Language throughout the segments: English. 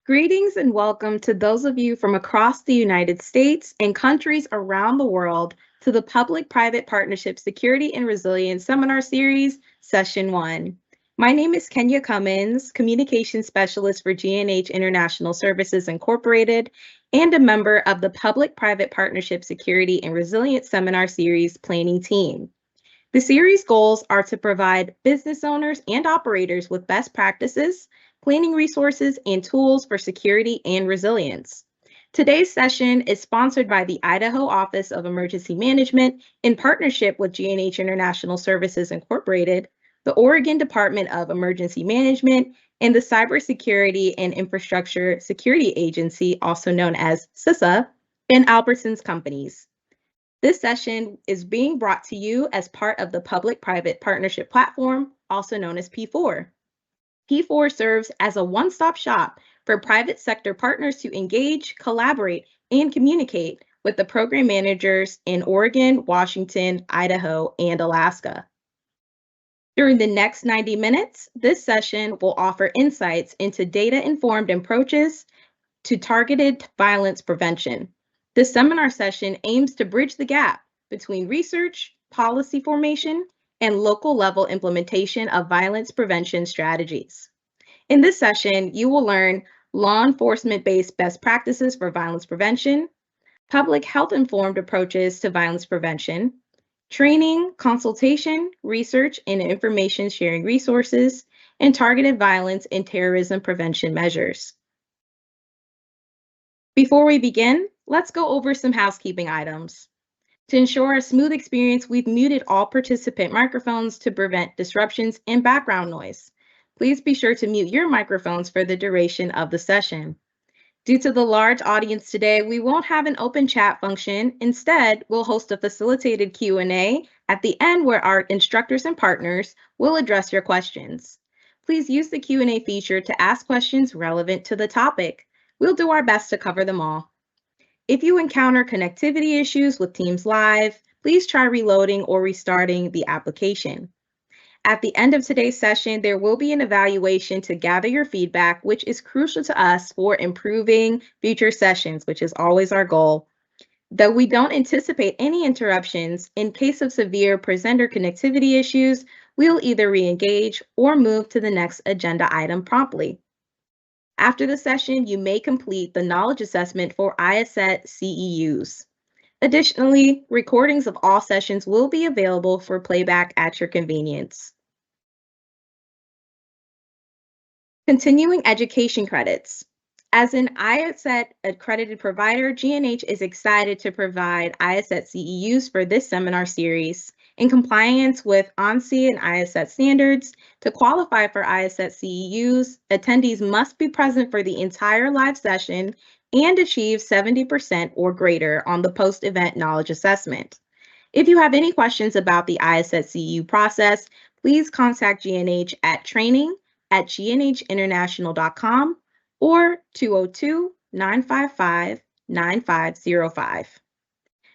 Greetings and welcome to those of you from across the United States and countries around the world to the Public-Private Partnership Security and Resilience Seminar Series, Session 1. My name is Kenya Cummins, Communications Specialist for G&H International Services Incorporated, and a member of the Public-Private Partnership Security and Resilience Seminar Series Planning Team. The series goals are to provide business owners and operators with best practices, planning resources, and tools for security and resilience. Today's session is sponsored by the Idaho Office of Emergency Management in partnership with G&H International Services Incorporated, the Oregon Department of Emergency Management, and the Cybersecurity and Infrastructure Security Agency, also known as CISA, and Albertsons Companies. This session is being brought to you as part of the Public-Private Partnership Platform, also known as P4. P4 serves as a one-stop shop for private sector partners to engage, collaborate, and communicate with the program managers in Oregon, Washington, Idaho, and Alaska. During the next 90 minutes, this session will offer insights into data-informed approaches to targeted violence prevention. This seminar session aims to bridge the gap between research, policy formation, and local level implementation of violence prevention strategies. In this session, you will learn law enforcement-based best practices for violence prevention, public health-informed approaches to violence prevention, training, consultation, research, and information sharing resources, and targeted violence and terrorism prevention measures. Before we begin, let's go over some housekeeping items. To ensure a smooth experience, we've muted all participant microphones to prevent disruptions and background noise. Please be sure to mute your microphones for the duration of the session. Due to the large audience today, we won't have an open chat function. Instead, we'll host a facilitated Q&A at the end where our instructors and partners will address your questions. Please use the Q&A feature to ask questions relevant to the topic. We'll do our best to cover them all. If you encounter connectivity issues with Teams Live, please try reloading or restarting the application. At the end of today's session, there will be an evaluation to gather your feedback, which is crucial to us for improving future sessions, which is always our goal. Though we don't anticipate any interruptions, in case of severe presenter connectivity issues, we'll either re-engage or move to the next agenda item promptly. After the session, you may complete the knowledge assessment for IASET CEUs. Additionally, recordings of all sessions will be available for playback at your convenience. Continuing education credits. As an IASET accredited provider, G&H is excited to provide IASET CEUs for this seminar series. In compliance with ANSI and IASET standards, to qualify for IASET CEUs, attendees must be present for the entire live session and achieve 70% or greater on the post-event knowledge assessment. If you have any questions about the IASET CEU process, please contact G&H at training@gninternational.com or 202-955-9505.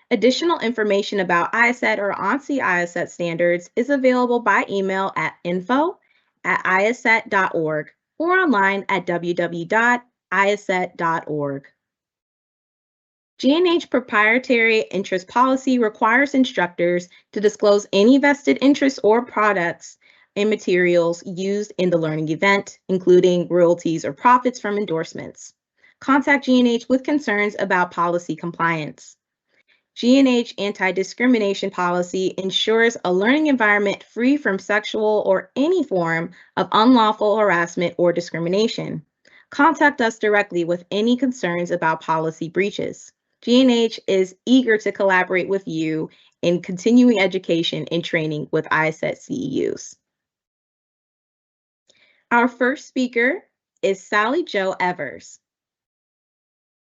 Additional information about IASET or ANSI IASET standards is available by email at info@iaset.org or online at www.iaset.org. G&H proprietary interest policy requires instructors to disclose any vested interests or products and materials used in the learning event, including royalties or profits from endorsements. Contact G&H with concerns about policy compliance. G&H anti-discrimination policy ensures a learning environment free from sexual or any form of unlawful harassment or discrimination. Contact us directly with any concerns about policy breaches. G&H is eager to collaborate with you in continuing education and training with IASET CEUs. Our first speaker is Salliejo Evers.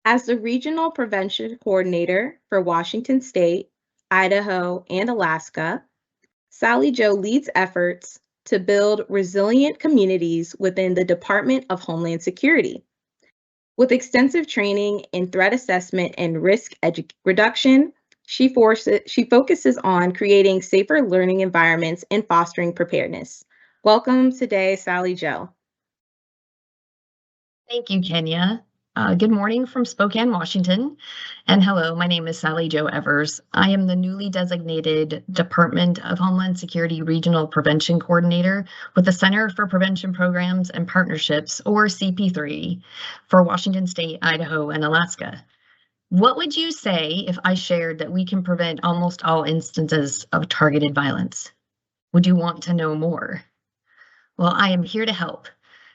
As the Regional Prevention Coordinator for Washington State, Idaho, and Alaska, Salliejo leads efforts to build resilient communities within the Department of Homeland Security. With extensive training in threat assessment and risk reduction, she focuses on creating safer learning environments and fostering preparedness. Welcome today, Salliejo. Thank you, Kenya. Good morning from Spokane, Washington. And hello, my name is Salliejo Evers. I am the newly designated Department of Homeland Security Regional Prevention Coordinator with the Center for Prevention Programs and Partnerships, or CP3, for Washington State, Idaho, and Alaska. What would you say if I shared that we can prevent almost all instances of targeted violence? Would you want to know more? Well, I am here to help.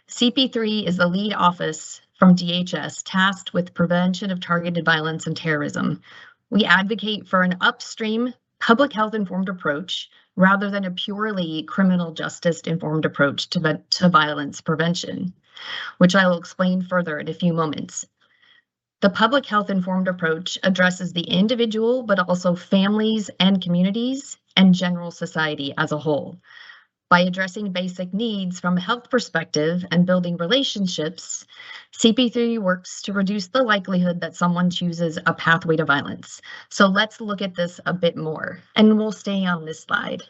CP3 is the lead office from DHS tasked with prevention of targeted violence and terrorism. We advocate for an upstream, public health informed approach rather than a purely criminal justice informed approach to violence prevention, which I will explain further in a few moments. The public health informed approach addresses the individual, but also families and communities and general society as a whole. By addressing basic needs from a health perspective and building relationships, CP3 works to reduce the likelihood that someone chooses a pathway to violence. So let's look at this a bit more, and we'll stay on this slide.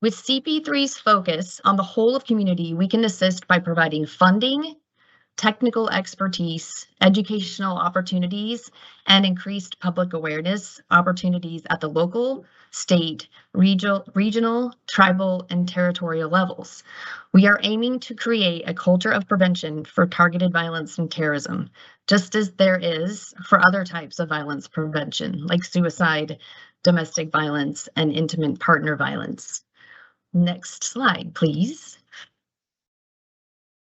With CP3's focus on the whole of community, we can assist by providing funding, technical expertise, educational opportunities, and increased public awareness opportunities at the local, state, regional, tribal, and territorial levels. We are aiming to create a culture of prevention for targeted violence and terrorism, just as there is for other types of violence prevention, like suicide, domestic violence, and intimate partner violence. Next slide, please.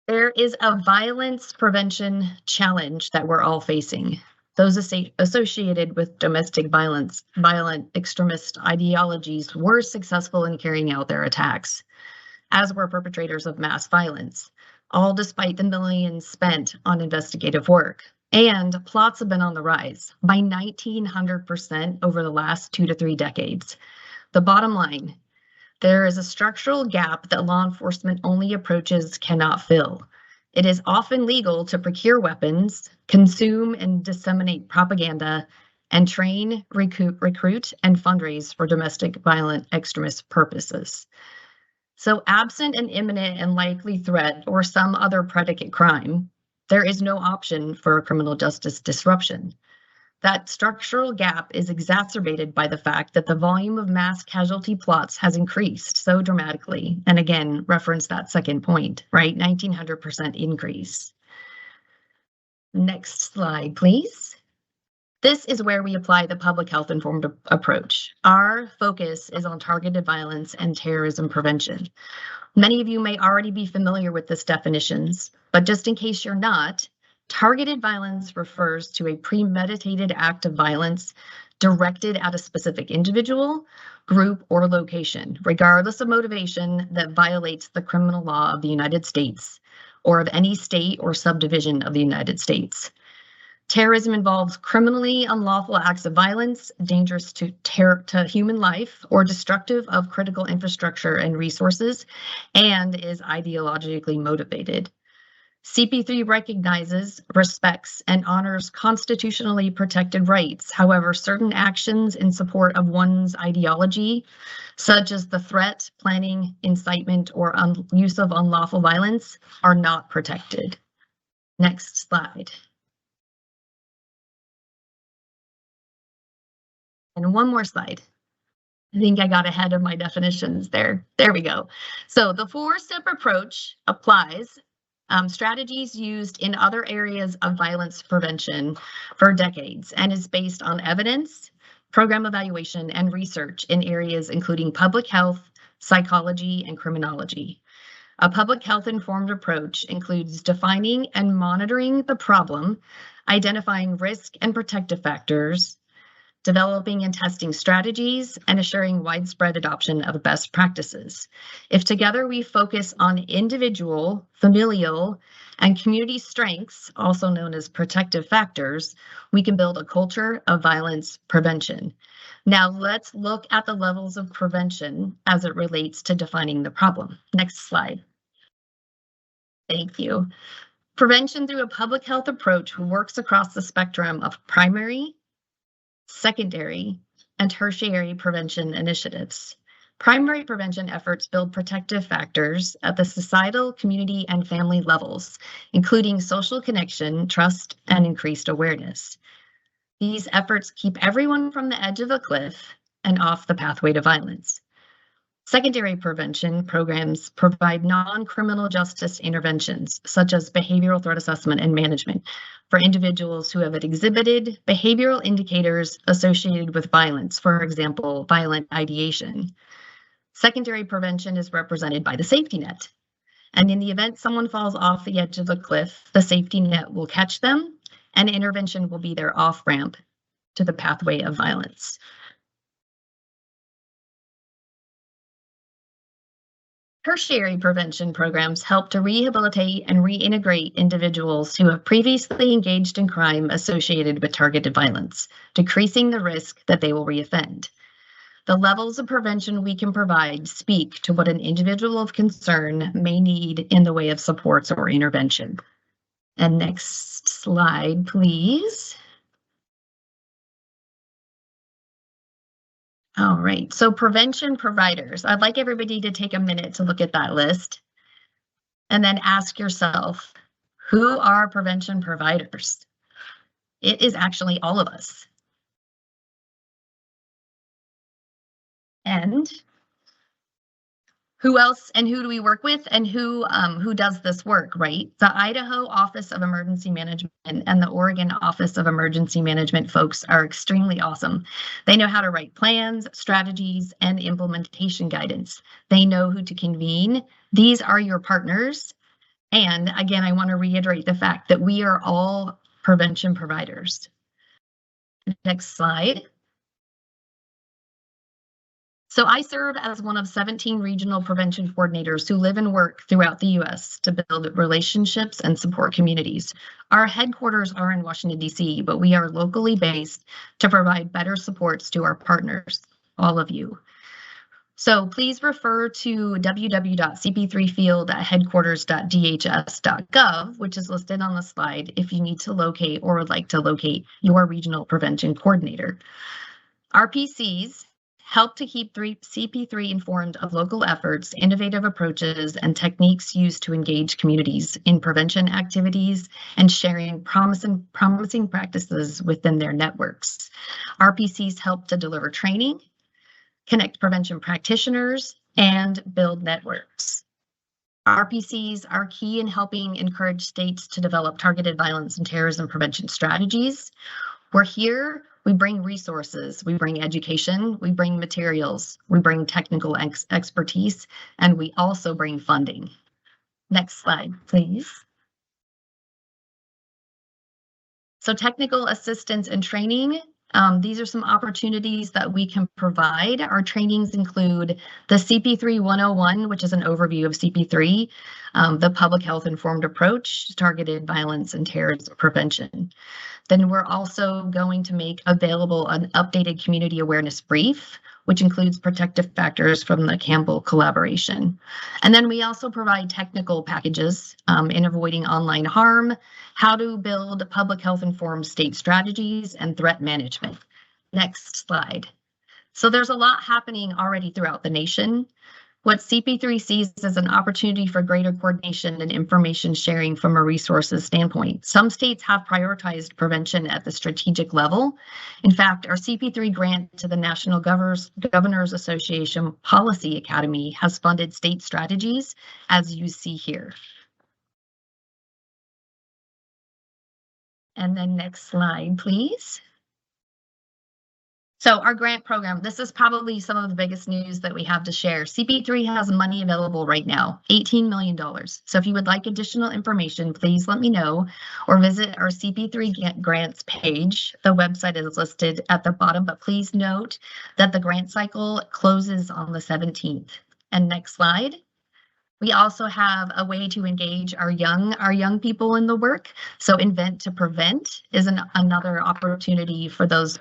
There is a violence prevention challenge that we're all facing. Those associated with domestic violence, violent extremist ideologies were successful in carrying out their attacks, as were perpetrators of mass violence, all despite the millions spent on investigative work. And plots have been on the rise by 1,900% over the last 2 to 3 decades. The bottom line, there is a structural gap that law enforcement only approaches cannot fill. It is often legal to procure weapons, consume and disseminate propaganda, and train, recruit, and fundraise for domestic violent extremist purposes. So absent an imminent and likely threat or some other predicate crime, there is no option for a criminal justice disruption. That structural gap is exacerbated by the fact that the volume of mass casualty plots has increased so dramatically. And again, reference that second point, right? 1,900% increase. Next slide, please. This is where we apply the public health informed approach. Our focus is on targeted violence and terrorism prevention. Many of you may already be familiar with these definitions, but just in case you're not, targeted violence refers to a premeditated act of violence directed at a specific individual, group, or location, regardless of motivation, that violates the criminal law of the United States or of any state or subdivision of the United States. Terrorism involves criminally unlawful acts of violence, dangerous to human life, or destructive of critical infrastructure and resources, and is ideologically motivated. CP3 recognizes, respects, and honors constitutionally protected rights. However, certain actions in support of one's ideology, such as the threat, planning, incitement, or use of unlawful violence, are not protected. Next slide. And one more slide. I think I got ahead of my definitions there. There we go. So the 4-step approach applies strategies used in other areas of violence prevention for decades and is based on evidence, program evaluation, and research in areas including public health, psychology, and criminology. A public health informed approach includes defining and monitoring the problem, identifying risk and protective factors, developing and testing strategies, and assuring widespread adoption of best practices. If together we focus on individual, familial, and community strengths, also known as protective factors, we can build a culture of violence prevention. Now let's look at the levels of prevention as it relates to defining the problem. Next slide. Thank you. Prevention through a public health approach works across the spectrum of primary, secondary, and tertiary prevention initiatives. Primary prevention efforts build protective factors at the societal, community, and family levels, including social connection, trust, and increased awareness. These efforts keep everyone from the edge of a cliff and off the pathway to violence. Secondary prevention programs provide non-criminal justice interventions, such as behavioral threat assessment and management, for individuals who have exhibited behavioral indicators associated with violence, for example, violent ideation. Secondary prevention is represented by the safety net. And in the event someone falls off the edge of the cliff, the safety net will catch them, and intervention will be their off-ramp to the pathway of violence. Tertiary prevention programs help to rehabilitate and reintegrate individuals who have previously engaged in crime associated with targeted violence, decreasing the risk that they will reoffend. The levels of prevention we can provide speak to what an individual of concern may need in the way of supports or intervention. And next slide, please. All right, so prevention providers. I'd like everybody to take a minute to look at that list and then ask yourself, who are prevention providers? It is actually all of us. And who else and who do we work with, and who does this work, right? The Idaho Office of Emergency Management and the Oregon Office of Emergency Management folks are extremely awesome. They know how to write plans, strategies, and implementation guidance. They know who to convene. These are your partners. And again, I want to reiterate the fact that we are all prevention providers. Next slide. So I serve as one of 17 regional prevention coordinators who live and work throughout the U.S. to build relationships and support communities. Our headquarters are in Washington, D.C., but we are locally based to provide better supports to our partners, all of you. So please refer to www.cp3field@headquarters.dhs.gov, which is listed on the slide, if you need to locate or would like to locate your regional prevention coordinator. RPCs help to keep CP3 informed of local efforts, innovative approaches, and techniques used to engage communities in prevention activities and sharing promising practices within their networks. RPCs help to deliver training, connect prevention practitioners, and build networks. RPCs are key in helping encourage states to develop targeted violence and terrorism prevention strategies. We're here. We bring resources, we bring education, we bring materials, we bring technical expertise, and we also bring funding. Next slide, please. So technical assistance and training. These are some opportunities that we can provide. Our trainings include the CP3 101, which is an overview of CP3, the public health informed approach to targeted violence and terrorism prevention. Then we're also going to make available an updated community awareness brief, which includes protective factors from the Campbell collaboration. And then we also provide technical packages in avoiding online harm, how to build public health informed state strategies, and threat management. Next slide. So there's a lot happening already throughout the nation. What CP3 sees as an opportunity for greater coordination and information sharing from a resources standpoint. Some states have prioritized prevention at the strategic level. In fact, our CP3 grant to the National Governors Association Policy Academy has funded state strategies, as you see here. And then next slide, please. So our grant program, this is probably some of the biggest news that we have to share. CP3 has money available right now, $18 million. So if you would like additional information, please let me know or visit our CP3 grants page. The website is listed at the bottom, but please note that the grant cycle closes on the 17th. And next slide. We also have a way to engage our young people in the work. So Invent to Prevent is another opportunity for those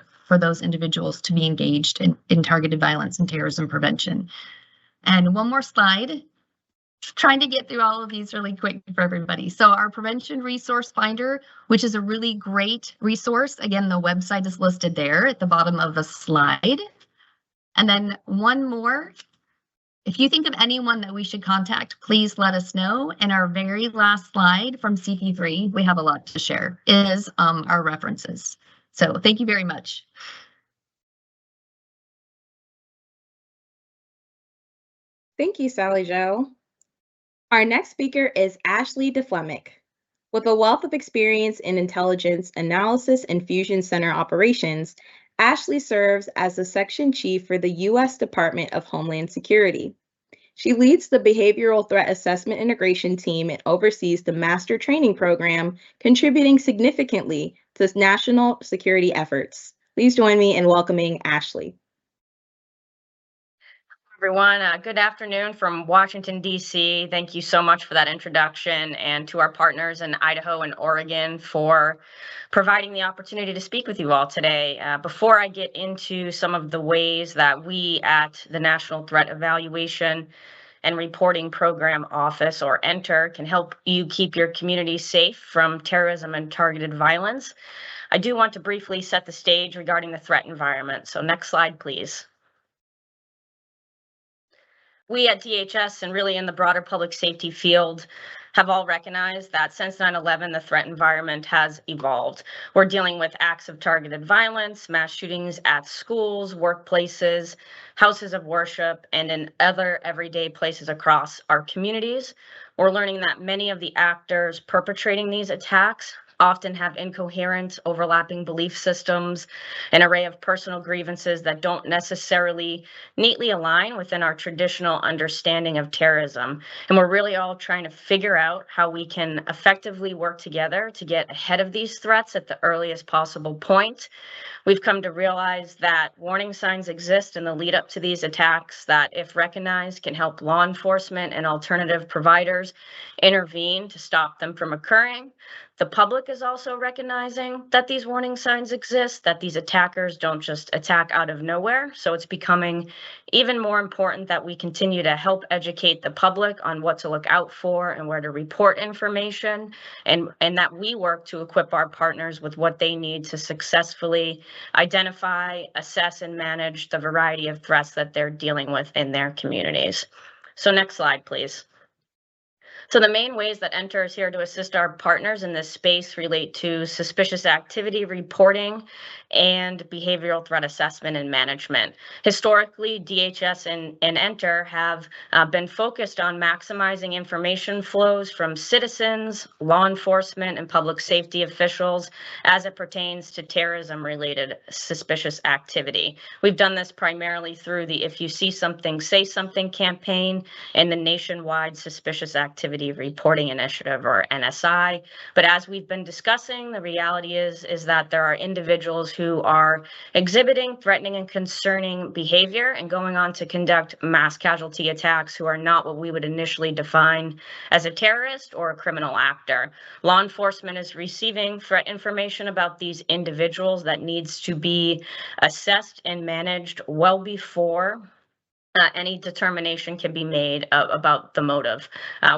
individuals to be engaged in targeted violence and terrorism prevention. And one more slide, trying to get through all of these really quick for everybody. So our Prevention Resource Finder, which is a really great resource. Again, the website is listed there at the bottom of the slide. And then one more, If you think of anyone that we should contact, please let us know. And our very last slide from CP3, we have a lot to share, is our references. So thank you very much. Thank you, Sally Jo. Our next speaker is Ashley DeVlaminck. With a wealth of experience in intelligence analysis and fusion center operations, Ashley serves as the section chief for the U.S. Department of Homeland Security. She leads the Behavioral Threat Assessment Integration Team and oversees the Master Training Program, contributing significantly to national security efforts. Please join me in welcoming Ashley. Everyone, good afternoon from Washington, D.C. Thank you so much for that introduction, and to our partners in Idaho and Oregon for providing the opportunity to speak with you all today. Before I get into some of the ways that we at the National Threat Evaluation and Reporting Program Office, or ENTER, can help you keep your community safe from terrorism and targeted violence, I do want to briefly set the stage regarding the threat environment. So next slide, please. We at DHS and really in the broader public safety field have all recognized that since 9/11, the threat environment has evolved. We're dealing with acts of targeted violence, mass shootings at schools, workplaces, houses of worship, and in other everyday places across our communities. We're learning that many of the actors perpetrating these attacks often have incoherent, overlapping belief systems, an array of personal grievances that don't necessarily neatly align within our traditional understanding of terrorism. And we're really all trying to figure out how we can effectively work together to get ahead of these threats at the earliest possible point. We've come to realize that warning signs exist in the lead up to these attacks that, if recognized, can help law enforcement and alternative providers intervene to stop them from occurring. The public is also recognizing that these warning signs exist, that these attackers don't just attack out of nowhere. So it's becoming even more important that we continue to help educate the public on what to look out for and where to report information, and that we work to equip our partners with what they need to successfully identify, assess, and manage the variety of threats that they're dealing with in their communities. So next slide, please. So the main ways that ENTER is here to assist our partners in this space relate to suspicious activity reporting and behavioral threat assessment and management. Historically, DHS and ENTER have been focused on maximizing information flows from citizens, law enforcement, and public safety officials as it pertains to terrorism-related suspicious activity. We've done this primarily through the If You See Something, Say Something campaign and the Nationwide Suspicious Activity Reporting Initiative, or NSI. But as we've been discussing, the reality is that there are individuals who are exhibiting threatening and concerning behavior and going on to conduct mass casualty attacks who are not what we would initially define as a terrorist or a criminal actor. Law enforcement is receiving threat information about these individuals that needs to be assessed and managed well before any determination can be made about the motive.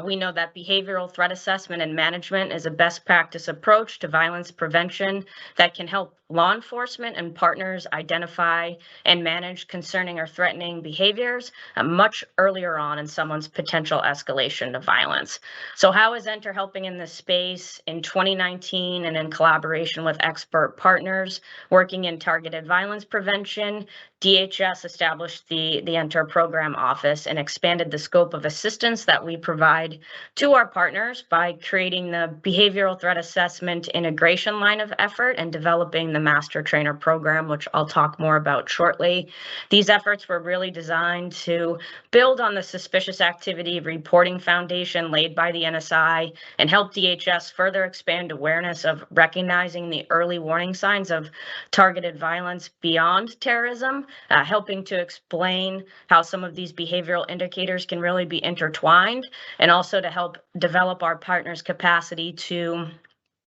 We know that behavioral threat assessment and management is a best practice approach to violence prevention that can help law enforcement and partners identify and manage concerning or threatening behaviors much earlier on in someone's potential escalation to violence. So how is ENTER helping in this space? In 2019, and in collaboration with expert partners working in targeted violence prevention, DHS established the ENTER Program Office and expanded the scope of assistance that we provide to our partners by creating the Behavioral Threat Assessment Integration line of effort and developing the Master Trainer Program, which I'll talk more about shortly. These efforts were really designed to build on the suspicious activity reporting foundation laid by the NSI and help DHS further expand awareness of recognizing the early warning signs of targeted violence beyond terrorism, helping to explain how some of these behavioral indicators can really be intertwined, and also to help develop our partners' capacity to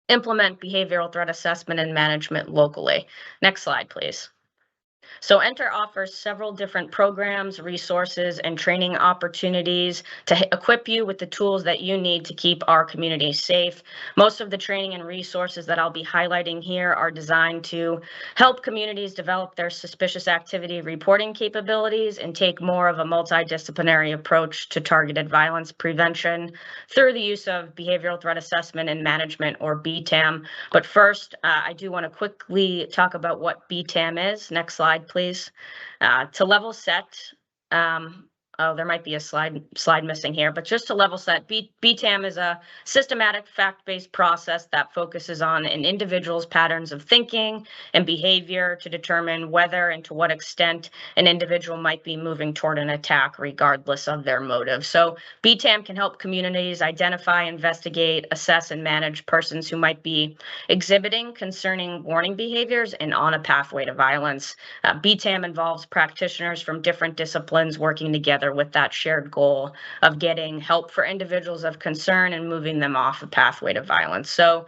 implement behavioral threat assessment and management locally. Next slide, please. So Enter offers several different programs, resources, and training opportunities to equip you with the tools that you need to keep our community safe. Most of the training and resources that I'll be highlighting here are designed to help communities develop their suspicious activity reporting capabilities and take more of a multidisciplinary approach to targeted violence prevention through the use of behavioral threat assessment and management, or BTAM. But first, I do want to quickly talk about what BTAM is. Next slide, please. To level set, oh, there might be a slide missing here, but just to level set, BTAM is a systematic fact-based process that focuses on an individual's patterns of thinking and behavior to determine whether and to what extent an individual might be moving toward an attack regardless of their motive. So BTAM can help communities identify, investigate, assess, and manage persons who might be exhibiting concerning warning behaviors and on a pathway to violence. BTAM involves practitioners from different disciplines working together with that shared goal of getting help for individuals of concern and moving them off a pathway to violence. So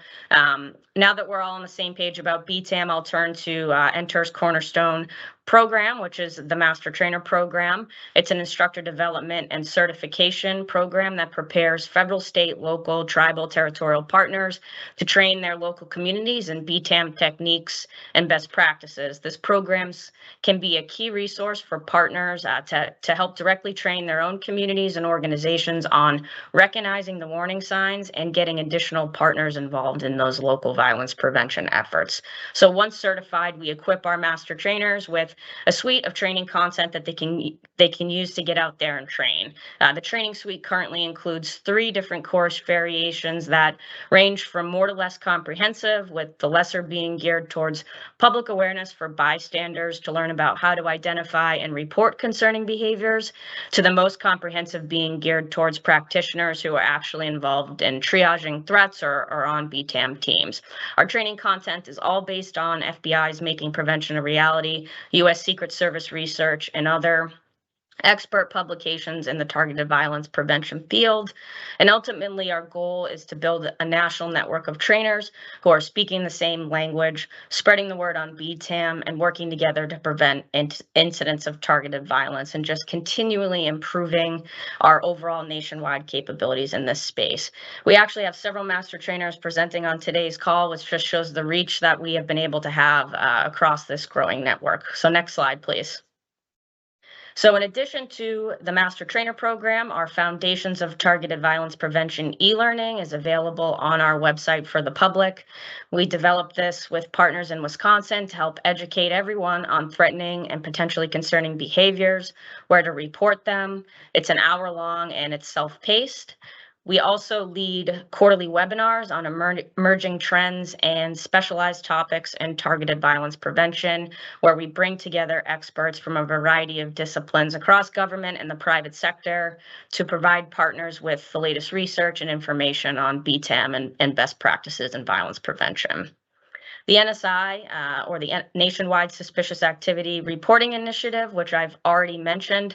now that we're all on the same page about BTAM, I'll turn to Enter's cornerstone program, which is the Master Trainer Program. It's an instructor development and certification program that prepares federal, state, local, tribal, territorial partners to train their local communities in BTAM techniques and best practices. This program can be a key resource for partners to help directly train their own communities and organizations on recognizing the warning signs and getting additional partners involved in those local violence prevention efforts. So once certified, we equip our master trainers with a suite of training content that they can use to get out there and train. The training suite currently includes 3 different course variations that range from more to less comprehensive, with the lesser being geared towards public awareness for bystanders to learn about how to identify and report concerning behaviors, to the most comprehensive being geared towards practitioners who are actually involved in triaging threats or on BTAM teams. Our training content is all based on FBI's Making Prevention a Reality, U.S. Secret Service research, and other expert publications in the targeted violence prevention field. And ultimately, our goal is to build a national network of trainers who are speaking the same language, spreading the word on BTAM, and working together to prevent incidents of targeted violence, and just continually improving our overall nationwide capabilities in this space. We actually have several master trainers presenting on today's call, which just shows the reach that we have been able to have across this growing network. So next slide, please. So in addition to the Master Trainer Program, our Foundations of Targeted Violence Prevention e-learning is available on our website for the public. We developed this with partners in Wisconsin to help educate everyone on threatening and potentially concerning behaviors, where to report them. It's an hour long and it's self-paced. We also lead quarterly webinars on emerging trends and specialized topics in targeted violence prevention, where we bring together experts from a variety of disciplines across government and the private sector to provide partners with the latest research and information on BTAM and best practices in violence prevention. The NSI, or the Nationwide Suspicious Activity Reporting Initiative, which I've already mentioned,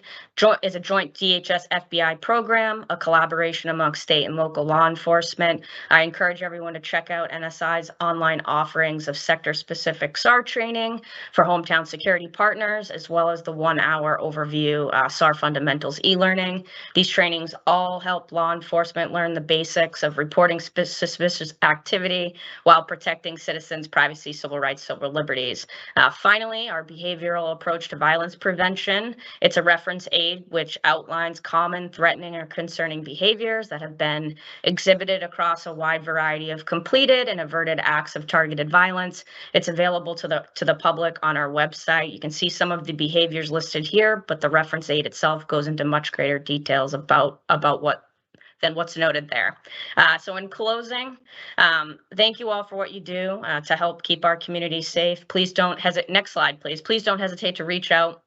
is a joint DHS-FBI program, a collaboration amongst state and local law enforcement. I encourage everyone to check out NSI's online offerings of sector-specific SAR training for hometown security partners, as well as the 1-hour overview SAR fundamentals e-learning. These trainings all help law enforcement learn the basics of reporting suspicious activity while protecting citizens' privacy, civil rights, civil liberties. Finally, our behavioral approach to violence prevention. It's a reference aid which outlines common threatening or concerning behaviors that have been exhibited across a wide variety of completed and averted acts of targeted violence. It's available to the public on our website. You can see some of the behaviors listed here, but the reference aid itself goes into much greater details about what's noted there. So in closing, thank you all for what you do to help keep our community safe. Please don't hesitate. Next slide, please. Please don't hesitate to reach out.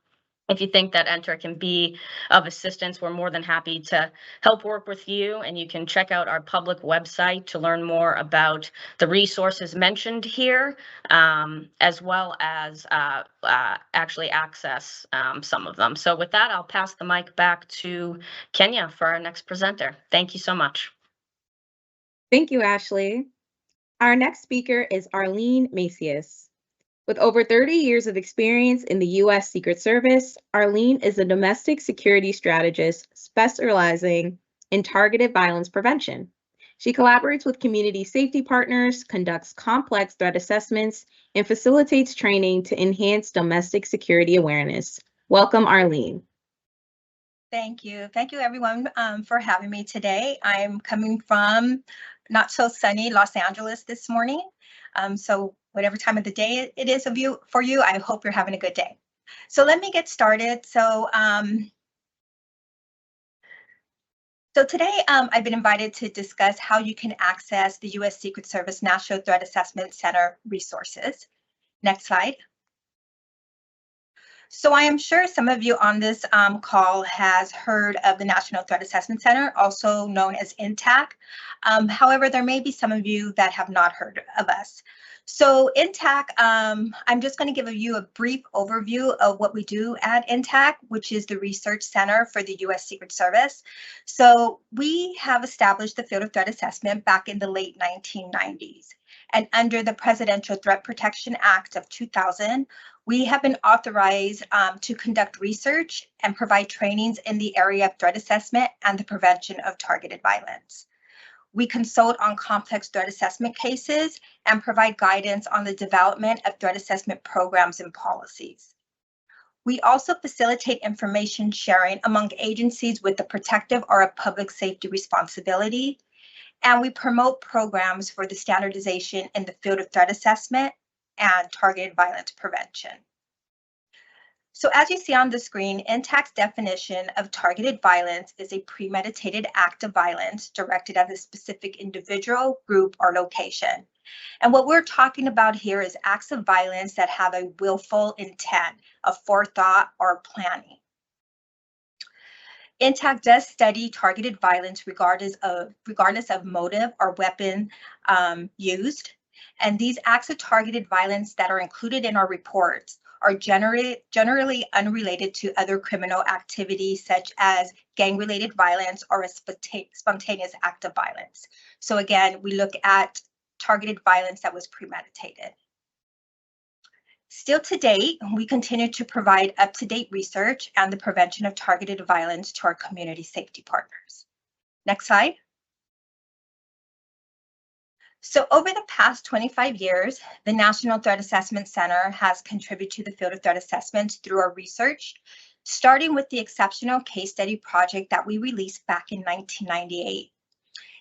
If you think that Enter can be of assistance, we're more than happy to help work with you, and you can check out our public website to learn more about the resources mentioned here, as well as actually access some of them. So with that, I'll pass the mic back to Kenya for our next presenter. Thank you so much. Thank you, Ashley. Our next speaker is Arlene Macias. With over 30 years of experience in the U.S. Secret Service, Arlene is a domestic security strategist specializing in targeted violence prevention. She collaborates with community safety partners, conducts complex threat assessments, and facilitates training to enhance domestic security awareness. Welcome, Arlene. Thank you. Thank you, everyone, for having me today. I'm coming from not so sunny Los Angeles this morning. So whatever time of the day it is for you, I hope you're having a good day. So let me get started. So today I've been invited to discuss how you can access the U.S. Secret Service National Threat Assessment Center resources. Next slide. So I am sure some of you on this call has heard of the National Threat Assessment Center, also known as INTAC. However, there may be some of you that have not heard of us. So INTAC, I'm just going to give you a brief overview of what we do at INTAC, which is the Research Center for the U.S. Secret Service. So we have established the field of threat assessment back in the late 1990s. And under the Presidential Threat Protection Act of 2000, we have been authorized to conduct research and provide trainings in the area of threat assessment and the prevention of targeted violence. We consult on complex threat assessment cases and provide guidance on the development of threat assessment programs and policies. We also facilitate information sharing among agencies with a protective or a public safety responsibility, and we promote programs for the standardization in the field of threat assessment and targeted violence prevention. So as you see on the screen, INTAC's definition of targeted violence is a premeditated act of violence directed at a specific individual, group, or location. And what we're talking about here is acts of violence that have a willful intent of forethought or planning. INTAC does study targeted violence regardless of motive or weapon used. And these acts of targeted violence that are included in our reports are generally unrelated to other criminal activities such as gang-related violence or a spontaneous act of violence. So again, we look at targeted violence that was premeditated. Still to date, we continue to provide up-to-date research and the prevention of targeted violence to our community safety partners. Next slide. So over the past 25 years, the National Threat Assessment Center has contributed to the field of threat assessments through our research, starting with the exceptional case study project that we released back in 1998.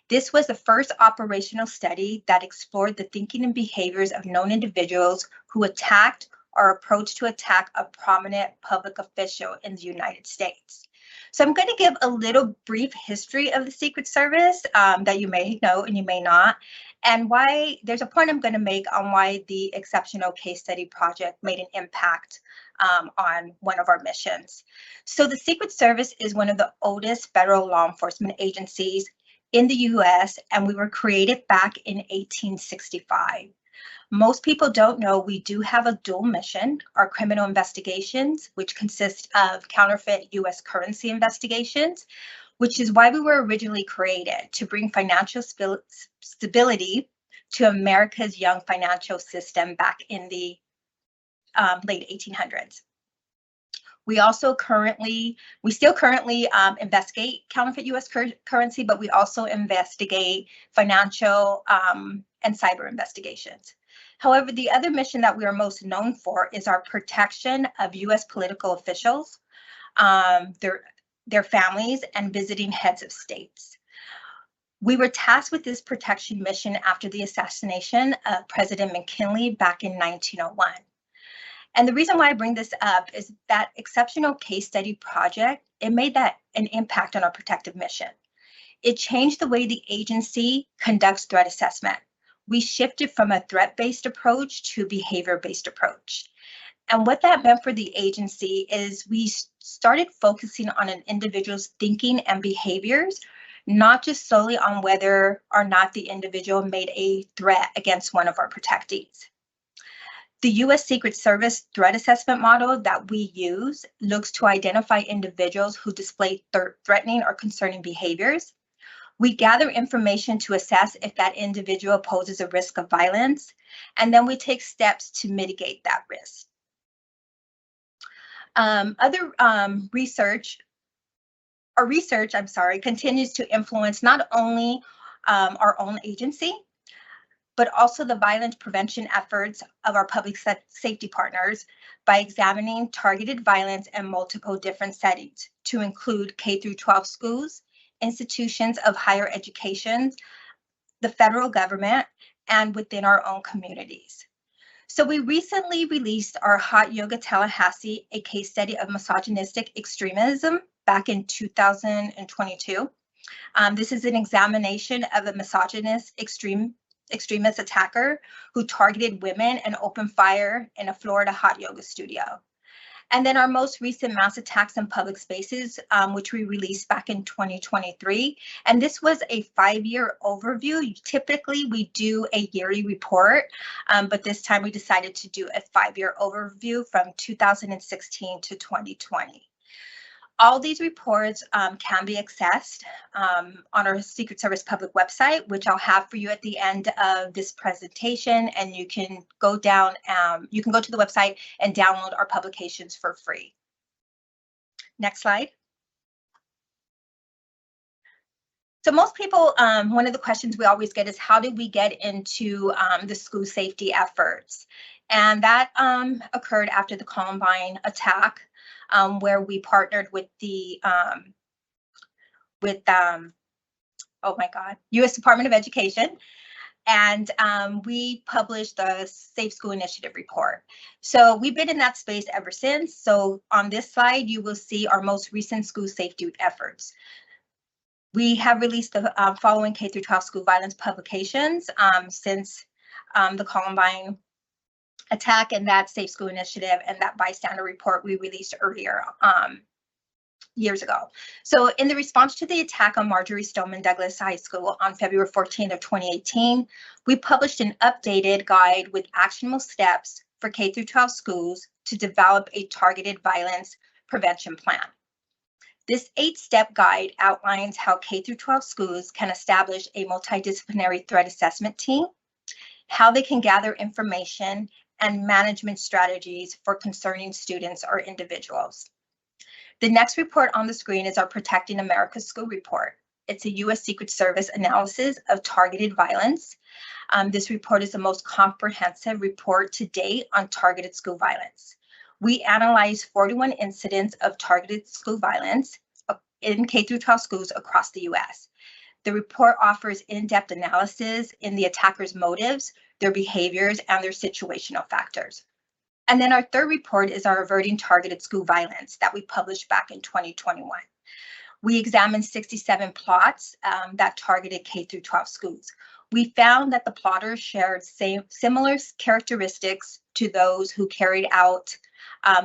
This was the first operational study that explored the thinking and behaviors of known individuals who attacked or approached to attack a prominent public official in the United States. So I'm going to give a little brief history of the Secret Service that you may know and you may not, and why there's a point I'm going to make on why the exceptional case study project made an impact on one of our missions. So the Secret Service is one of the oldest federal law enforcement agencies in the US, and we were created back in 1865. Most people don't know we do have a dual mission, our criminal investigations, which consist of counterfeit US currency investigations, which is why we were originally created, to bring financial stability to America's young financial system back in the late 1800s. We still currently investigate counterfeit US currency, but we also investigate financial and cyber investigations. However, the other mission that we are most known for is our protection of US political officials, their families, and visiting heads of states. We were tasked with this protection mission after the assassination of President McKinley back in 1901. And the reason why I bring this up is that exceptional case study project, it made an impact on our protective mission. It changed the way the agency conducts threat assessment. We shifted from a threat-based approach to a behavior-based approach. And what that meant for the agency is we started focusing on an individual's thinking and behaviors, not just solely on whether or not the individual made a threat against one of our protectees. The U.S. Secret Service threat assessment model that we use looks to identify individuals who display threatening or concerning behaviors. We gather information to assess if that individual poses a risk of violence, and then we take steps to mitigate that risk. Research continues to influence not only our own agency, but also the violence prevention efforts of our public safety partners by examining targeted violence in multiple different settings to include K through 12 schools, institutions of higher education, the federal government, and within our own communities. So we recently released our Hot Yoga Tallahassee, a case study of misogynistic extremism back in 2022. This is an examination of a misogynist extremist attacker who targeted women and opened fire in a Florida hot yoga studio. And then our most recent mass attacks in public spaces, which we released back in 2023. And this was a 5-year overview. Typically, we do a yearly report, but this time we decided to do a 5-year overview from 2016 to 2020. All these reports can be accessed on our Secret Service public website, which I'll have for you at the end of this presentation, and you can go down, you can go to the website and download our publications for free. Next slide. So most people, one of the questions we always get is how did we get into the school safety efforts? And that occurred after the Columbine attack, where we partnered with the U.S. Department of Education, and we published the Safe School Initiative report. So we've been in that space ever since. So on this slide, you will see our most recent school safety efforts. We have released the following K through 12 school violence publications since the Columbine attack, and that Safe School Initiative and that bystander report we released earlier years ago. So in the response to the attack on Marjory Stoneman Douglas High School on February 14th of 2018, we published an updated guide with actionable steps for K through 12 schools to develop a targeted violence prevention plan. This 8-step guide outlines how K through 12 schools can establish a multidisciplinary threat assessment team, how they can gather information and management strategies for concerning students or individuals. The next report on the screen is our Protecting America's School report. It's a U.S. Secret Service analysis of targeted violence. This report is the most comprehensive report to date on targeted school violence. We analyzed 41 incidents of targeted school violence in K through 12 schools across the U.S. The report offers in-depth analysis in the attacker's motives, their behaviors, and their situational factors. And then our third report is our Averting Targeted School Violence that we published back in 2021. We examined 67 plots that targeted K through 12 schools. We found that the plotters shared similar characteristics to those who carried out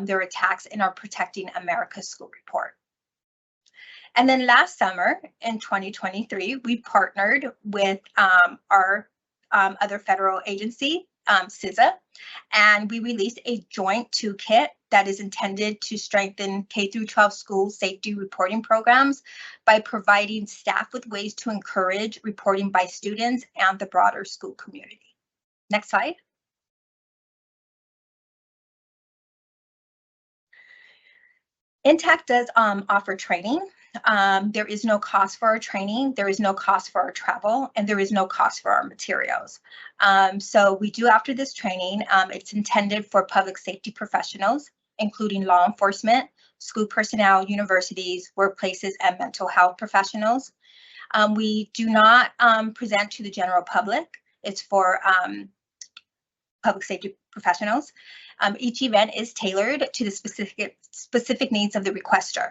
their attacks in our Protecting America's School report. And then last summer in 2023, we partnered with our other federal agency, CISA, and we released a joint toolkit that is intended to strengthen K through 12 school safety reporting programs by providing staff with ways to encourage reporting by students and the broader school community. Next slide. INTAC does offer training. There is no cost for our training, there is no cost for our travel, and there is no cost for our materials. So we do after this training, it's intended for public safety professionals, including law enforcement, school personnel, universities, workplaces, and mental health professionals. We do not present to the general public. It's for public safety professionals. Each event is tailored to the specific needs of the requester.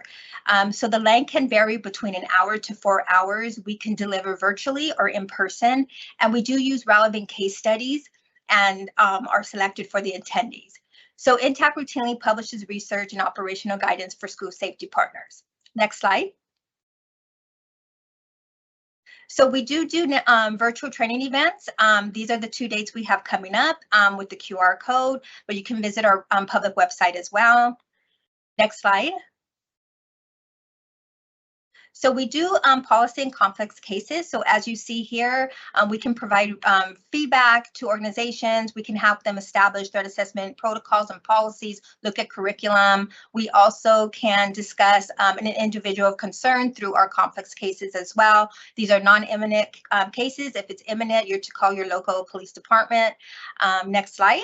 So the length can vary between an hour to 4 hours. We can deliver virtually or in person, and we do use relevant case studies and are selected for the attendees. So INTAC routinely publishes research and operational guidance for school safety partners. Next slide. So we do virtual training events. These are the 2 dates we have coming up with the QR code, but you can visit our public website as well. Next slide. So we do policy and complex cases. So as you see here, we can provide feedback to organizations. We can help them establish threat assessment protocols and policies, look at curriculum. We also can discuss an individual of concern through our complex cases as well. These are non-imminent cases. If it's imminent, you're to call your local police department. Next slide.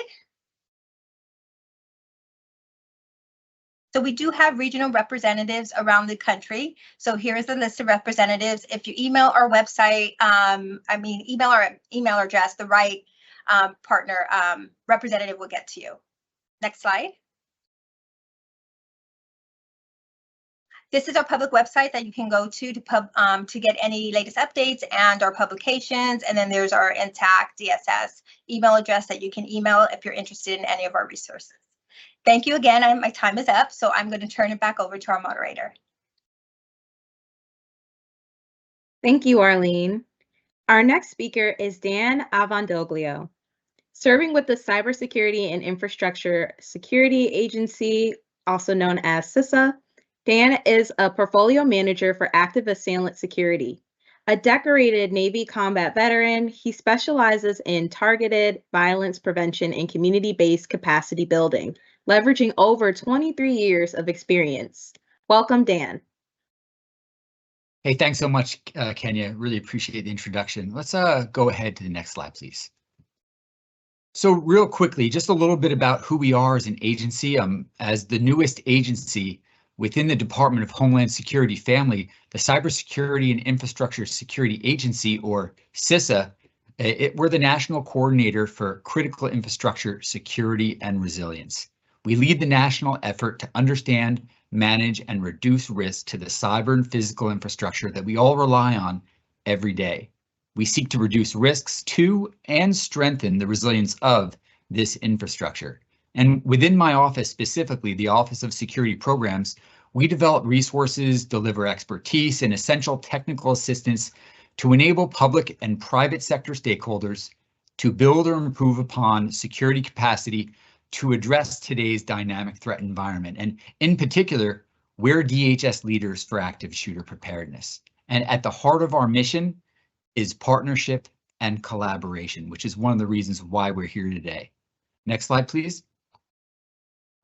So we do have regional representatives around the country. So here is the list of representatives. If you email our website, email our email address, the right partner representative will get to you. Next slide. This is our public website that you can go to get any latest updates and our publications. And then there's our INTAC DSS email address that you can email if you're interested in any of our resources. Thank you again. My time is up, so I'm going to turn it back over to our moderator. Thank you, Arlene. Our next speaker is Dan Avondoglio. Serving with the Cybersecurity and Infrastructure Security Agency, also known as CISA, Dan is a portfolio manager for Active Assailant Security. A decorated Navy combat veteran, he specializes in targeted violence prevention and community-based capacity building, leveraging over 23 years of experience. Welcome, Dan. Hey, thanks so much, Kenya. Really appreciate the introduction. Let's go ahead to the next slide, please. So real quickly, just a little bit about who we are as an agency. As the newest agency within the Department of Homeland Security family, the Cybersecurity and Infrastructure Security Agency, or CISA, we're the national coordinator for critical infrastructure security and resilience. We lead the national effort to understand, manage, and reduce risk to the cyber and physical infrastructure that we all rely on every day. We seek to reduce risks to and strengthen the resilience of this infrastructure. And within my office, specifically the Office of Security Programs, we develop resources, deliver expertise, and essential technical assistance to enable public and private sector stakeholders to build or improve upon security capacity to address today's dynamic threat environment. And in particular, we're DHS leaders for active shooter preparedness. And at the heart of our mission is partnership and collaboration, which is one of the reasons why we're here today. Next slide, please.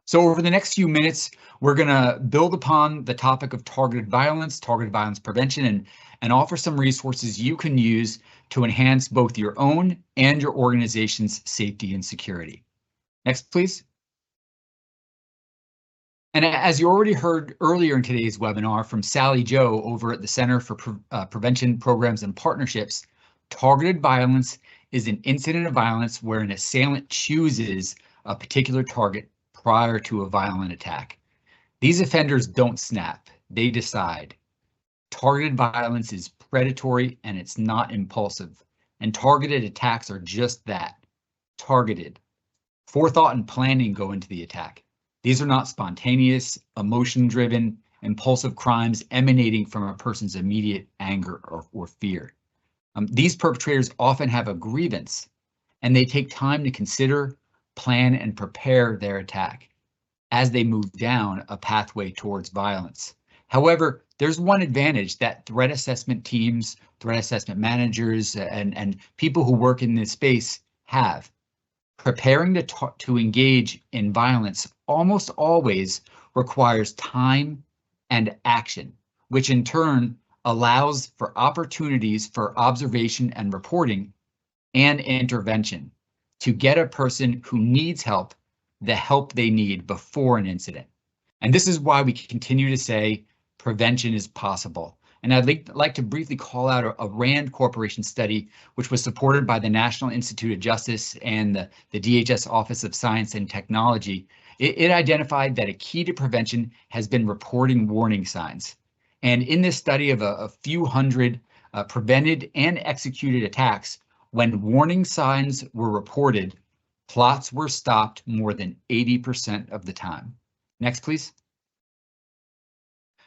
So over the next few minutes, we're going to build upon the topic of targeted violence prevention, and offer some resources you can use to enhance both your own and your organization's safety and security. Next, please. And as you already heard earlier in today's webinar from Salliejo over at the Center for Prevention Programs and Partnerships, targeted violence is an incident of violence where an assailant chooses a particular target prior to a violent attack. These offenders don't snap, they decide. Targeted violence is predatory and it's not impulsive. And targeted attacks are just that, targeted. Forethought and planning go into the attack. These are not spontaneous, emotion-driven, impulsive crimes emanating from a person's immediate anger or fear. These perpetrators often have a grievance, and they take time to consider, plan, and prepare their attack as they move down a pathway towards violence. However, there's one advantage that threat assessment teams, threat assessment managers, and people who work in this space have. Preparing to engage in violence almost always requires time and action, which in turn allows for opportunities for observation and reporting and intervention to get a person who needs help the help they need before an incident. And this is why we continue to say prevention is possible. And I'd like to briefly call out a RAND Corporation study, which was supported by the National Institute of Justice and the DHS Office of Science and Technology. It identified that a key to prevention has been reporting warning signs. And in this study of a few hundred prevented and executed attacks, when warning signs were reported, plots were stopped more than 80% of the time. Next, please.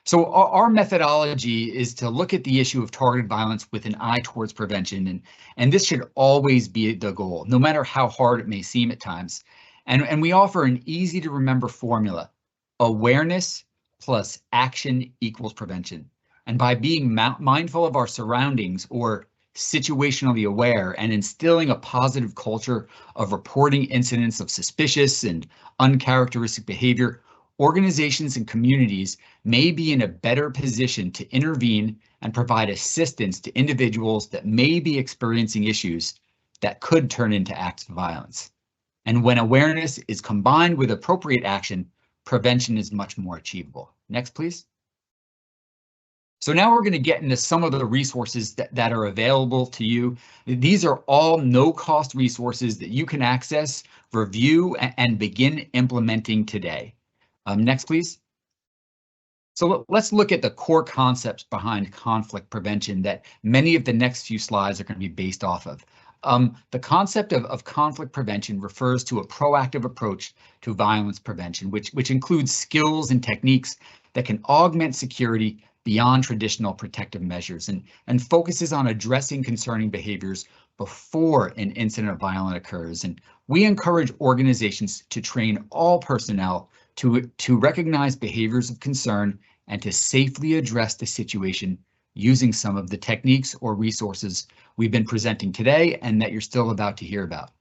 So our methodology is to look at the issue of targeted violence with an eye towards prevention, and this should always be the goal, no matter how hard it may seem at times. And we offer an easy to remember formula: awareness plus action equals prevention. And by being mindful of our surroundings or situationally aware and instilling a positive culture of reporting incidents of suspicious and uncharacteristic behavior, organizations and communities may be in a better position to intervene and provide assistance to individuals that may be experiencing issues that could turn into acts of violence. And when awareness is combined with appropriate action, prevention is much more achievable. Next, please. So now we're going to get into some of the resources that are available to you. These are all no-cost resources that you can access, review, and begin implementing today. Next, please. So let's look at the core concepts behind conflict prevention that many of the next few slides are going to be based off of. The concept of conflict prevention refers to a proactive approach to violence prevention, which includes skills and techniques that can augment security beyond traditional protective measures and focuses on addressing concerning behaviors before an incident of violence occurs. And we encourage organizations to train all personnel to recognize behaviors of concern and to safely address the situation using some of the techniques or resources we've been presenting today and that you're still about to hear about.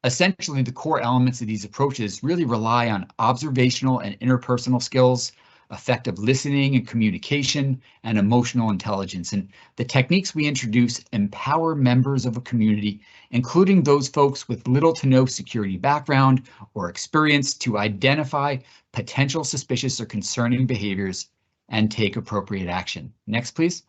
Essentially, the core elements of these approaches really rely on observational and interpersonal skills, effective listening and communication, and emotional intelligence. And the techniques we introduce empower members of a community, including those folks with little to no security background or experience, to identify potential suspicious or concerning behaviors and take appropriate action. Next, please.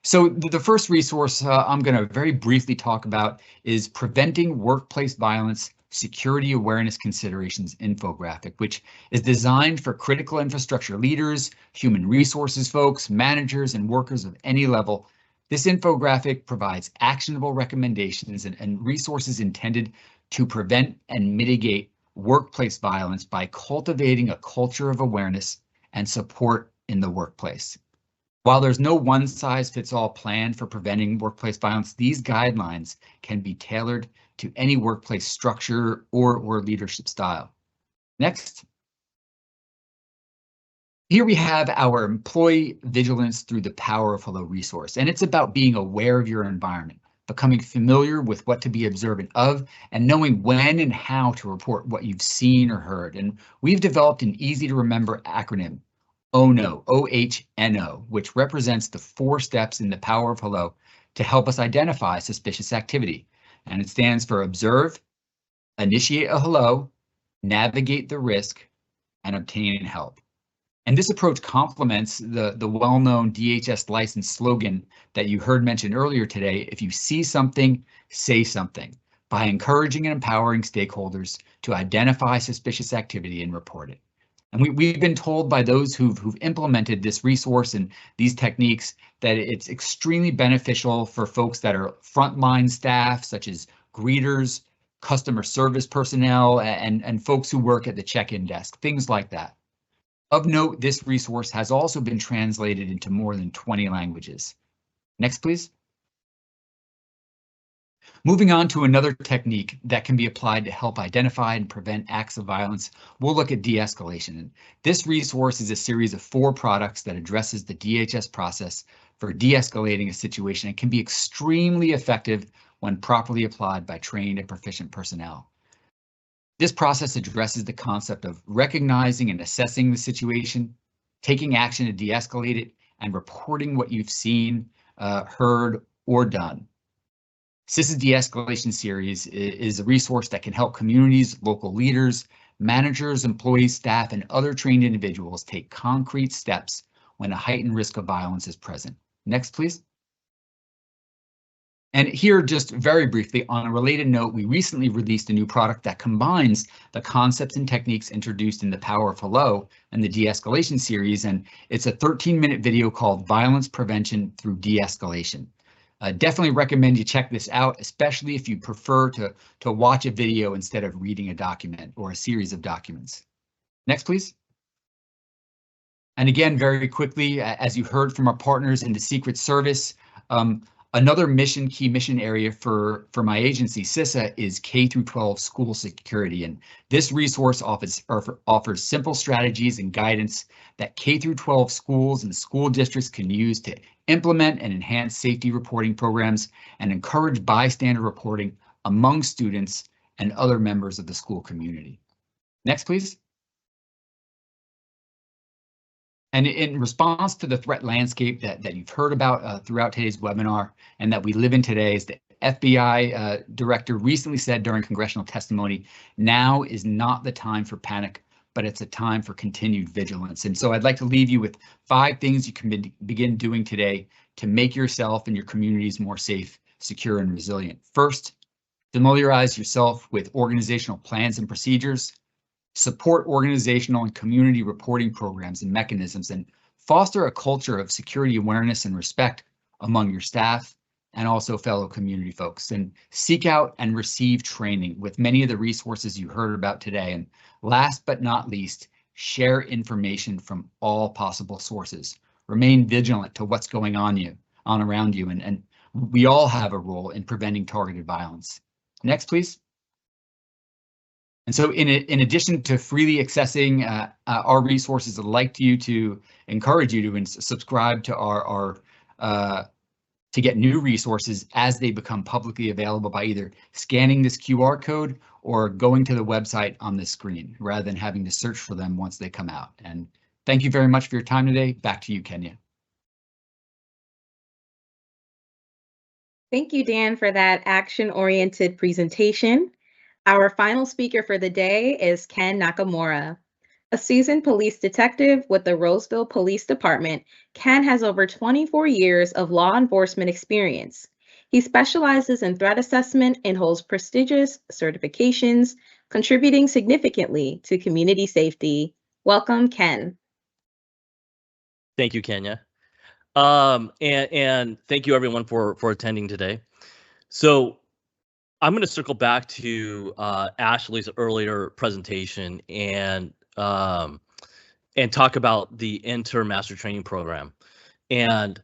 So the first resource I'm going to very briefly talk about is Preventing Workplace Violence Security Awareness Considerations infographic, which is designed for critical infrastructure leaders, human resources folks, managers, and workers of any level. This infographic provides actionable recommendations and resources intended to prevent and mitigate workplace violence by cultivating a culture of awareness and support in the workplace. While there's no one-size-fits-all plan for preventing workplace violence, these guidelines can be tailored to any workplace structure or leadership style. Next. Here we have our Employee Vigilance Through the Power of Hello resource, and it's about being aware of your environment, becoming familiar with what to be observant of, and knowing when and how to report what you've seen or heard. And we've developed an easy-to-remember acronym, OHNO, O-H-N-O, which represents the 4 steps in the power of hello to help us identify suspicious activity. And it stands for observe, initiate a hello, navigate the risk, and obtain help. And this approach complements the well-known DHS license slogan that you heard mentioned earlier today, if you see something, say something, by encouraging and empowering stakeholders to identify suspicious activity and report it. And we've been told by those who've implemented this resource and these techniques that it's extremely beneficial for folks that are frontline staff, such as greeters, customer service personnel, and folks who work at the check-in desk, things like that. Of note, this resource has also been translated into more than 20 languages. Next, please. Moving on to another technique that can be applied to help identify and prevent acts of violence, we'll look at de-escalation. And this resource is a series of 4 products that addresses the DHS process for de-escalating a situation and can be extremely effective when properly applied by trained and proficient personnel. This process addresses the concept of recognizing and assessing the situation, taking action to de-escalate it, and reporting what you've seen, heard, or done. CIS's de-escalation series is a resource that can help communities, local leaders, managers, employees, staff, and other trained individuals take concrete steps when a heightened risk of violence is present. Next, please. And here, just very briefly, on a related note, we recently released a new product that combines the concepts and techniques introduced in the Power of Hello and the de-escalation series, and it's a 13-minute video called Violence Prevention Through De-Escalation. Definitely recommend you check this out, especially if you prefer to watch a video instead of reading a document or a series of documents. Next, please. And again, very quickly, as you heard from our partners in the Secret Service, Another key mission area for my agency, CISA, is K-12 school security. And this resource offers simple strategies and guidance that K-12 schools and school districts can use to implement and enhance safety reporting programs and encourage bystander reporting among students and other members of the school community. Next, please. And in response to the threat landscape that you've heard about throughout today's webinar and that we live in today, as the FBI director recently said during congressional testimony, now is not the time for panic, but it's a time for continued vigilance. And so I'd like to leave you with 5 things you can begin doing today to make yourself and your communities more safe, secure, and resilient. First, familiarize yourself with organizational plans and procedures. Support organizational and community reporting programs and mechanisms, and foster a culture of security awareness and respect among your staff and also fellow community folks. And seek out and receive training with many of the resources you heard about today. And last but not least, share information from all possible sources. Remain vigilant to what's going on around you, and we all have a role in preventing targeted violence. Next, please. And so in addition to freely accessing our resources, I'd like to encourage you to subscribe to our to get new resources as they become publicly available by either scanning this QR code or going to the website on this screen, rather than having to search for them once they come out. And thank you very much for your time today. Back to you, Kenya. Thank you, Dan, for that action-oriented presentation. Our final speaker for the day is Ken Nakamura. A seasoned police detective with the Roseville Police Department, Ken has over 24 years of law enforcement experience. He specializes in threat assessment and holds prestigious certifications, contributing significantly to community safety. Welcome, Ken. Thank you, Kenya. And thank you everyone for attending today. So I'm going to circle back to Ashley's earlier presentation and talk about the Enter Master Training Program and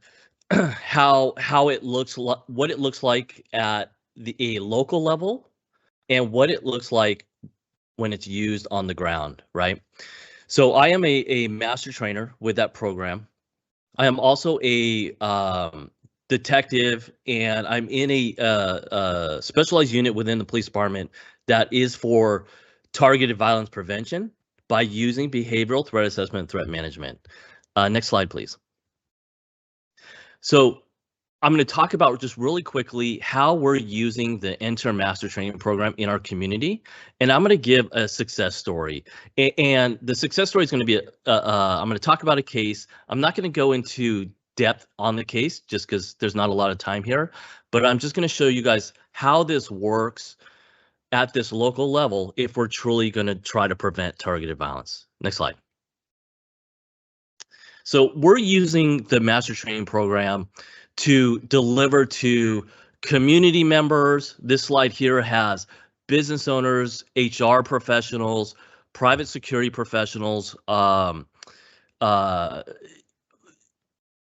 how it looks like, what it looks like at a local level and what it looks like when it's used on the ground, right? So I am a master trainer with that program. I am also a detective, and I'm in a specialized unit within the police department that is for targeted violence prevention by using behavioral threat assessment and threat management. Next slide, please. So I'm going to talk about just really quickly how we're using the Enter Master Training Program in our community, and I'm going to give a success story. And the success story is going to be, I'm going to talk about a case. I'm not going to go into depth on the case just because there's not a lot of time here, but I'm just going to show you guys how this works at this local level if we're truly going to try to prevent targeted violence. Next slide. So we're using the Master Training Program to deliver to community members. This slide here has business owners, HR professionals, private security professionals.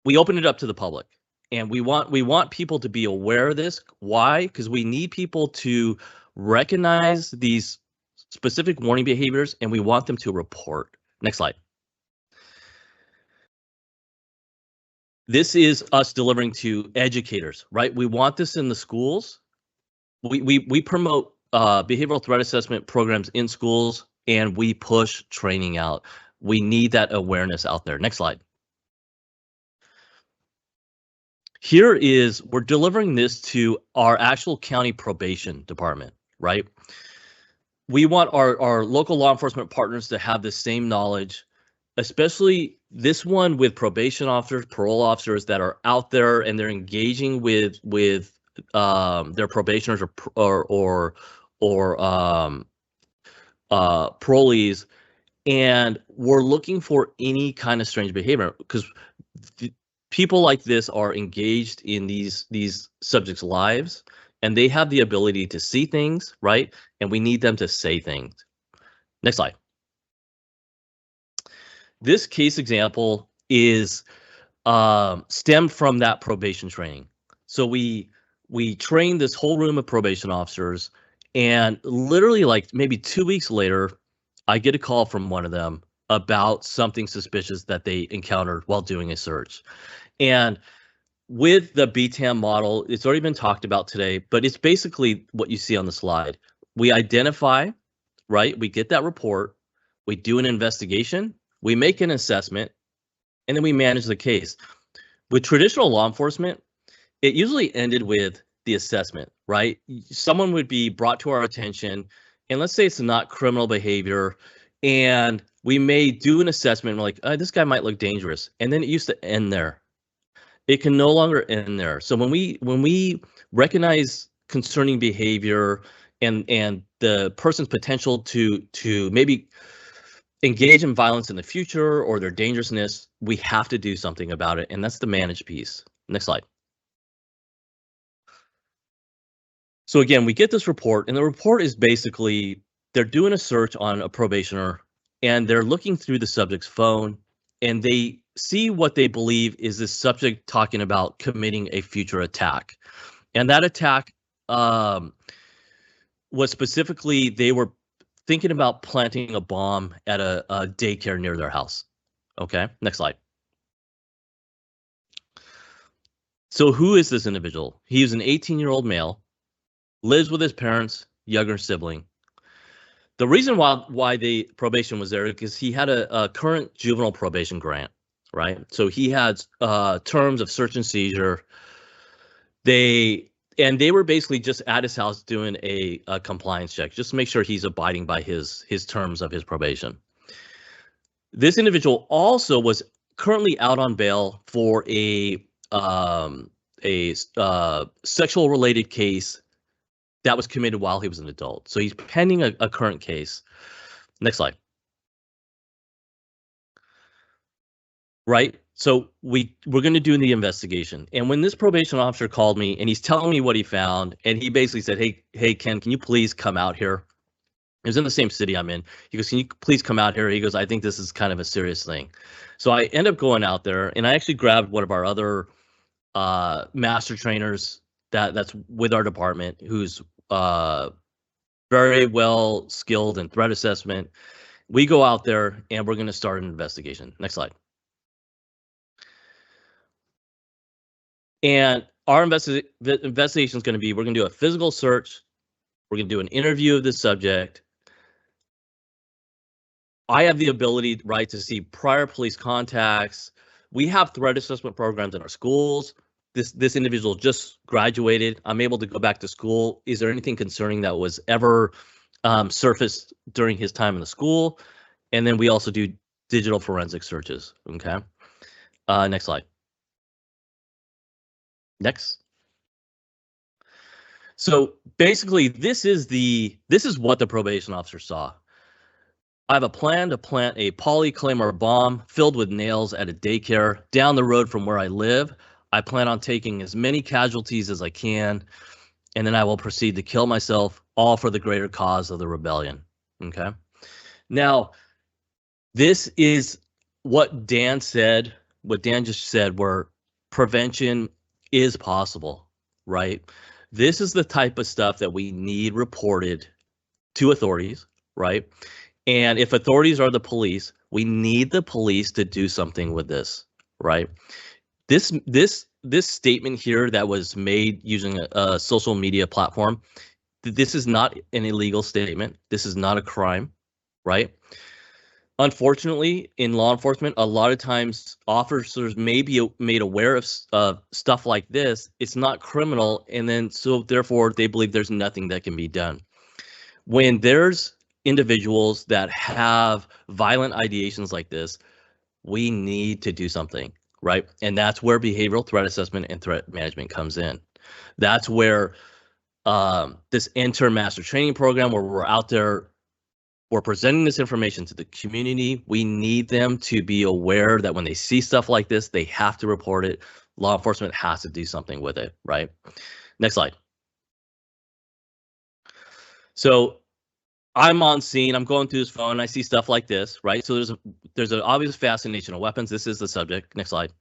We open it up to the public, and we want people to be aware of this. Why? Because we need people to recognize these specific warning behaviors, and we want them to report. Next slide. This is us delivering to educators, right? We want this in the schools. We promote behavioral threat assessment programs in schools, and we push training out. We need that awareness out there. Next slide. Here is, we're delivering this to our actual county probation department, right? We want our local law enforcement partners to have the same knowledge, especially this one with probation officers, parole officers that are out there and they're engaging with their probationers or parolees, and we're looking for any kind of strange behavior because people like this are engaged in these subjects' lives, and they have the ability to see things, right? And we need them to say things. Next slide. This case example is stemmed from that probation training. So we trained this whole room of probation officers, and literally like maybe 2 weeks later, I get a call from one of them about something suspicious that they encountered while doing a search. And with the BTAM model, it's already been talked about today, but it's basically what you see on the slide. We identify, right? We get that report, we do an investigation, we make an assessment, and then we manage the case. With traditional law enforcement, it usually ended with the assessment, right? Someone would be brought to our attention, and let's say it's not criminal behavior, and we may do an assessment, and we're like, this guy might look dangerous, and then it used to end there. It can no longer end there. So when we recognize concerning behavior and the person's potential to maybe engage in violence in the future or their dangerousness, we have to do something about it, and that's the manage piece. Next slide. So again, we get this report, and the report is basically they're doing a search on a probationer, and they're looking through the subject's phone, and they see what they believe is this subject talking about committing a future attack. And that attack was specifically, they were thinking about planting a bomb at a daycare near their house. Okay, next slide. So who is this individual? He is an 18-year-old male, lives with his parents, younger sibling. The reason why the probation was there is because he had a current juvenile probation grant, right? So he had terms of search and seizure. They were basically just at his house doing a compliance check, just to make sure he's abiding by his terms of his probation. This individual also was currently out on bail for a sexual related case that was committed while he was an adult. So he's pending a current case. Next slide. Right? So we're going to do the investigation. And when this probation officer called me and he's telling me what he found, and he basically said, hey, Ken, can you please come out here? It was in the same city I'm in. He goes, can you please come out here? He goes, I think this is kind of a serious thing. So I end up going out there, and I actually grabbed one of our other master trainers that's with our department, who's very well skilled in threat assessment. We go out there and we're going to start an investigation. Next slide. And our investigation is going to be, we're going to do a physical search. We're going to do an interview of the subject. I have the ability, right, to see prior police contacts. We have threat assessment programs in our schools. This individual just graduated. I'm able to go back to school. Is there anything concerning that was ever surfaced during his time in the school? And then we also do digital forensic searches. Okay. Next slide. Next. So basically, this is what the probation officer saw. I have a plan to plant a polyclaimer bomb filled with nails at a daycare down the road from where I live. I plan on taking as many casualties as I can, and then I will proceed to kill myself, all for the greater cause of the rebellion. Okay. Now, this is what Dan said, what Dan just said, where prevention is possible, right? This is the type of stuff that we need reported to authorities, right? And if authorities are the police, we need the police to do something with this, right? This statement here that was made using a social media platform, this is not an illegal statement. This is not a crime, right? Unfortunately, in law enforcement, a lot of times officers may be made aware of stuff like this. It's not criminal, and then so therefore they believe there's nothing that can be done. When there's individuals that have violent ideations like this, we need to do something, right? And that's where behavioral threat assessment and threat management comes in. That's where this intern master training program, where we're out there, we're presenting this information to the community. We need them to be aware that when they see stuff like this, they have to report it. Law enforcement has to do something with it, right? Next slide. So I'm on scene. I'm going through this phone. I see stuff like this, right? So there's an obvious fascination of weapons. This is the subject. Next slide.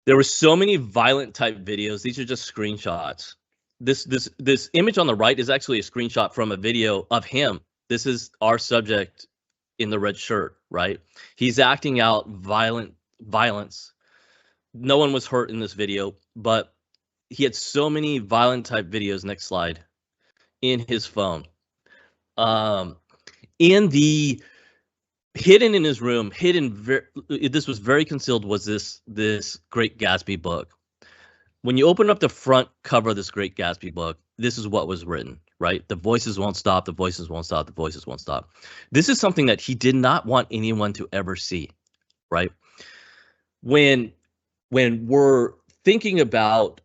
There were so many violent type videos. These are just screenshots. This image on the right is actually a screenshot from a video of him. This is our subject in the red shirt, right? He's acting out violence. No one was hurt in this video, but he had so many violent type videos. Next slide. In his phone. In the hidden in his room, this was very concealed, was this Great Gatsby book. When you open up the front cover of this Great Gatsby book, this is what was written, right? The voices won't stop, the voices won't stop, the voices won't stop. This is something that he did not want anyone to ever see, right? When we're thinking about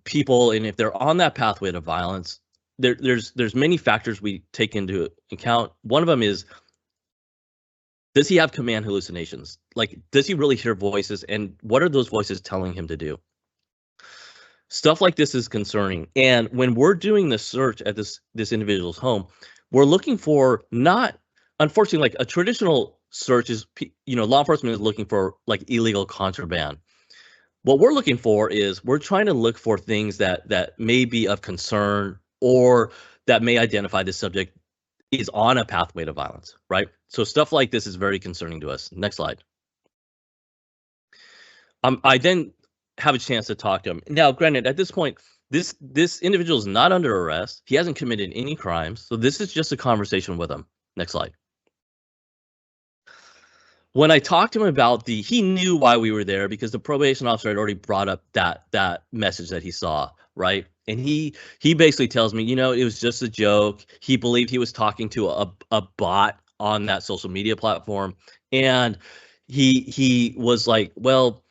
people, and if they're on that pathway to violence, there's many factors we take into account. One of them is, does he have command hallucinations? Like, does he really hear voices, and what are those voices telling him to do? Stuff like this is concerning. And when we're doing the search at this individual's home, we're looking for, not, unfortunately, like a traditional search is, law enforcement is looking for like illegal contraband. What we're looking for is, we're trying to look for things that may be of concern, or that may identify the subject is on a pathway to violence, right? So stuff like this is very concerning to us. Next slide. I then have a chance to talk to him. Now, granted, at this point, this individual is not under arrest. He hasn't committed any crimes. So this is just a conversation with him. Next slide. When I talked to him about he knew why we were there, because the probation officer had already brought up that message that he saw, right? And he basically tells me, it was just a joke. He believed he was talking to a bot on that social media platform. And he was like, well,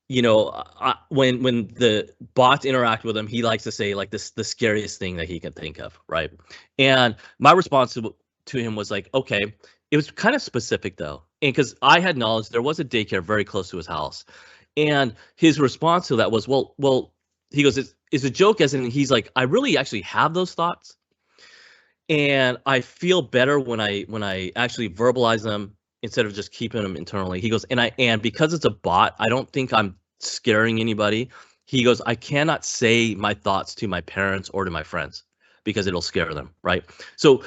when the bots interact with him, he likes to say like the scariest thing that he can think of, right? And my response to him was like, okay, it was kind of specific though. And because I had knowledge there was a daycare very close to his house. And his response to that was, well, he goes, it's a joke, as in, he's like, I really actually have those thoughts. And I feel better when I actually verbalize them instead of just keeping them internally. He goes, and because it's a bot, I don't think I'm scaring anybody. He goes, I cannot say my thoughts to my parents or to my friends because it'll scare them, right? So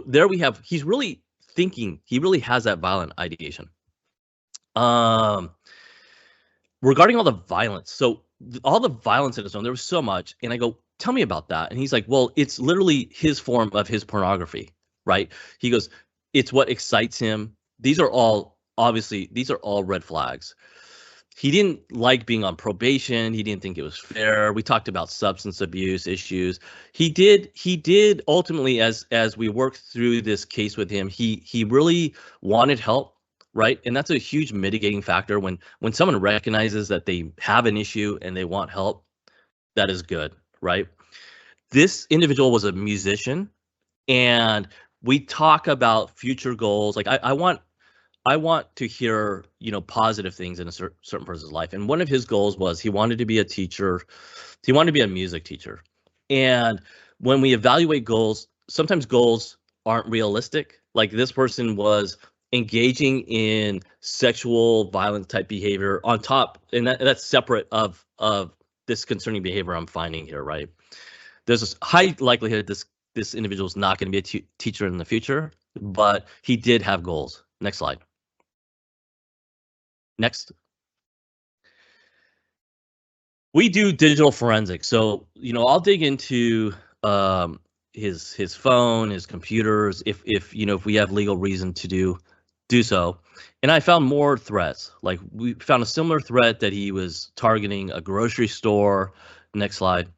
there we have, he's really thinking, he really has that violent ideation. Regarding all the violence, so all the violence in his own, there was so much, and I go, tell me about that. And he's like, well, it's literally his form of his pornography, right? He goes, it's what excites him. These are all red flags. He didn't like being on probation. He didn't think it was fair. We talked about substance abuse issues. He did ultimately, as we worked through this case with him, he really wanted help, right? And that's a huge mitigating factor when someone recognizes that they have an issue and they want help. That is good, right? This individual was a musician, and we talk about future goals. Like I want to hear, positive things in a certain person's life. And one of his goals was he wanted to be a teacher. He wanted to be a music teacher. And when we evaluate goals, sometimes goals aren't realistic. Like this person was engaging in sexual violence type behavior on top, and that's separate of this concerning behavior I'm finding here, right? There's a high likelihood this individual is not going to be a teacher in the future, but he did have goals. Next slide. Next. We do digital forensics. So, I'll dig into his phone, his computers, if we have legal reason to do so. And I found more threats. Like we found a similar threat that he was targeting a grocery store. Next slide.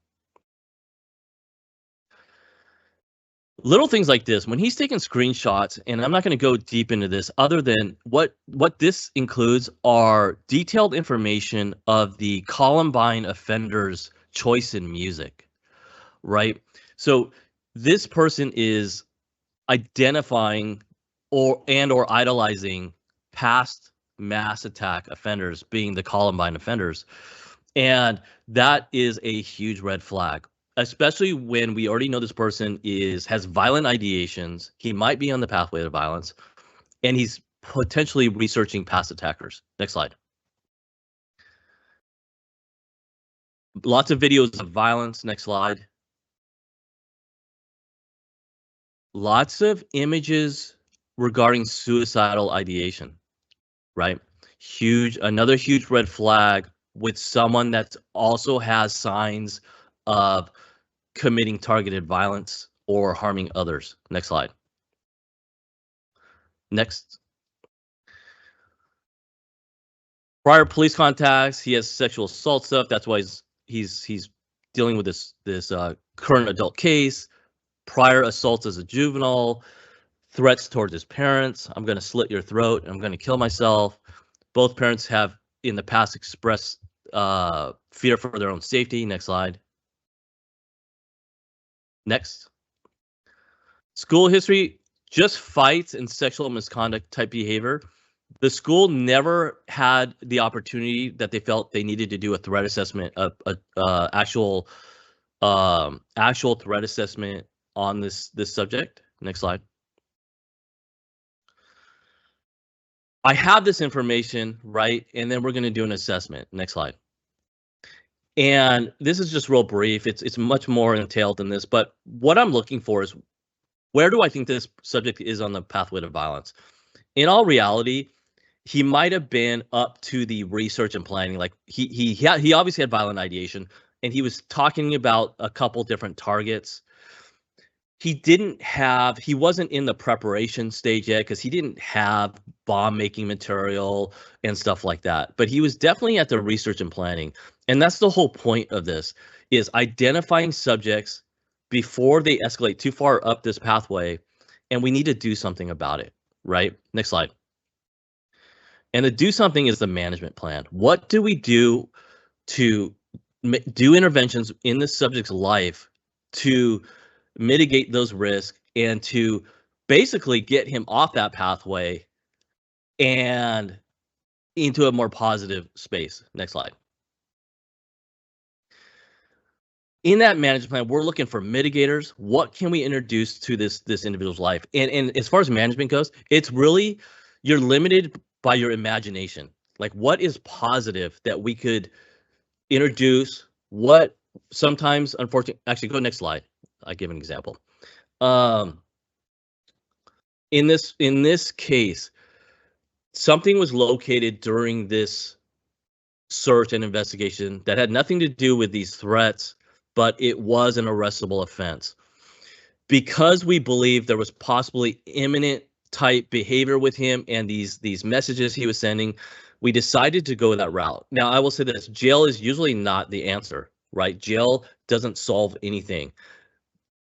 Little things like this, when he's taking screenshots, and I'm not going to go deep into this other than what this includes are detailed information of the Columbine offender's choice in music, right? So this person is identifying or idolizing past mass attack offenders, being the Columbine offenders. And that is a huge red flag, especially when we already know this person has violent ideations. He might be on the pathway to violence, and he's potentially researching past attackers. Next slide. Lots of videos of violence. Next slide. Lots of images regarding suicidal ideation, right? Another huge red flag with someone that also has signs of committing targeted violence or harming others. Next slide. Next. Prior police contacts. He has sexual assault stuff. That's why he's dealing with this current adult case. Prior assaults as a juvenile. Threats towards his parents. I'm going to slit your throat. I'm going to kill myself. Both parents have in the past expressed fear for their own safety. Next slide. Next. School history, just fights and sexual misconduct type behavior. The school never had the opportunity that they felt they needed to do a threat assessment, actual threat assessment on this subject. Next slide. I have this information, right? And then we're going to do an assessment. Next slide. And this is just real brief. It's much more entailed than this, but what I'm looking for is, where do I think this subject is on the pathway to violence? In all reality, he might have been up to the research and planning. Like he obviously had violent ideation, and he was talking about a couple different targets. He wasn't in the preparation stage yet because he didn't have bomb making material and stuff like that. But he was definitely at the research and planning. And that's the whole point of this, is identifying subjects before they escalate too far up this pathway. And we need to do something about it, right? Next slide. And the do something is the management plan. What do we do to do interventions in the subject's life to mitigate those risks and to basically get him off that pathway and into a more positive space? Next slide. In that management plan, we're looking for mitigators. What can we introduce to this individual's life? And as far as management goes, it's really, you're limited by your imagination. Like, what is positive that we could introduce? What sometimes, unfortunately, actually go next slide. I give an example. In this case, something was located during this search and investigation that had nothing to do with these threats, but it was an arrestable offense. Because we believe there was possibly imminent type behavior with him and these messages he was sending, we decided to go that route. Now, I will say this, jail is usually not the answer, right? Jail doesn't solve anything.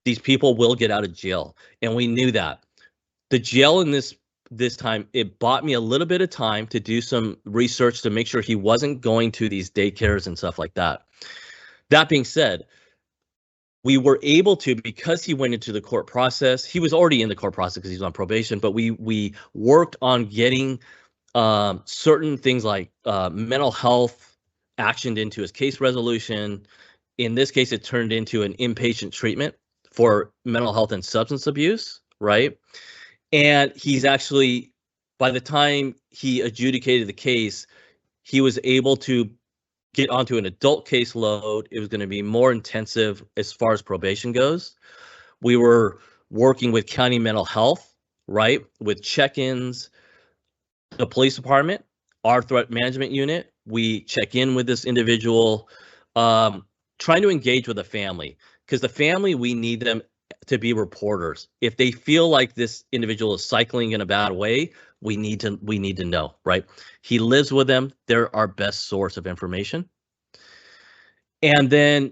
These people will get out of jail, and we knew that. The jail in this time, it bought me a little bit of time to do some research to make sure he wasn't going to these daycares and stuff like that. That being said, we were able to, because he went into the court process, he was already in the court process because he's on probation, but we worked on getting certain things like mental health actioned into his case resolution. In this case, it turned into an inpatient treatment for mental health and substance abuse, right? And he's actually, by the time he adjudicated the case, he was able to get onto an adult caseload. It was going to be more intensive as far as probation goes. We were working with county mental health, right? With check-ins, the police department, our threat management unit. We check in with this individual, trying to engage with the family, because the family, we need them to be reporters. If they feel like this individual is cycling in a bad way, we need to know, right? He lives with them. They're our best source of information. And then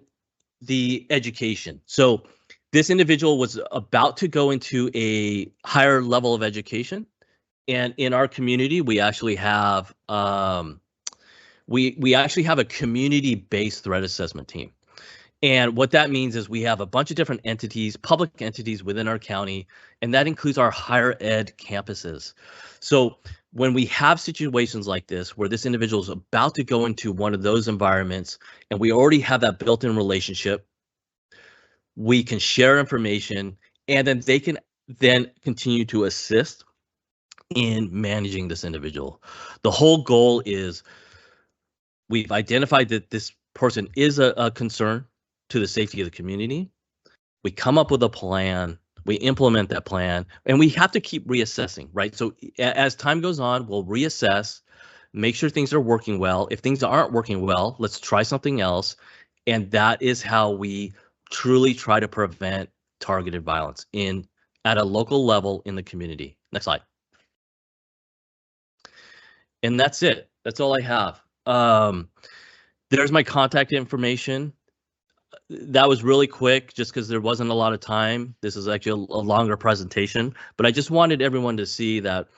the education. So this individual was about to go into a higher level of education. And in our community, we actually have we actually have a community-based threat assessment team. And what that means is we have a bunch of different entities, public entities within our county, and that includes our higher ed campuses. So when we have situations like this, where this individual is about to go into one of those environments, and we already have that built-in relationship, we can share information, and then they can then continue to assist in managing this individual. The whole goal is, we've identified that this person is a concern to the safety of the community, we come up with a plan, we implement that plan, and we have to keep reassessing, right? So as time goes on, we'll reassess, make sure things are working well. If things aren't working well, let's try something else. And that is how we truly try to prevent targeted violence at a local level in the community. Next slide. And that's it. That's all I have. There's my contact information. That was really quick just because there wasn't a lot of time. This is actually a longer presentation, but I just wanted everyone to see that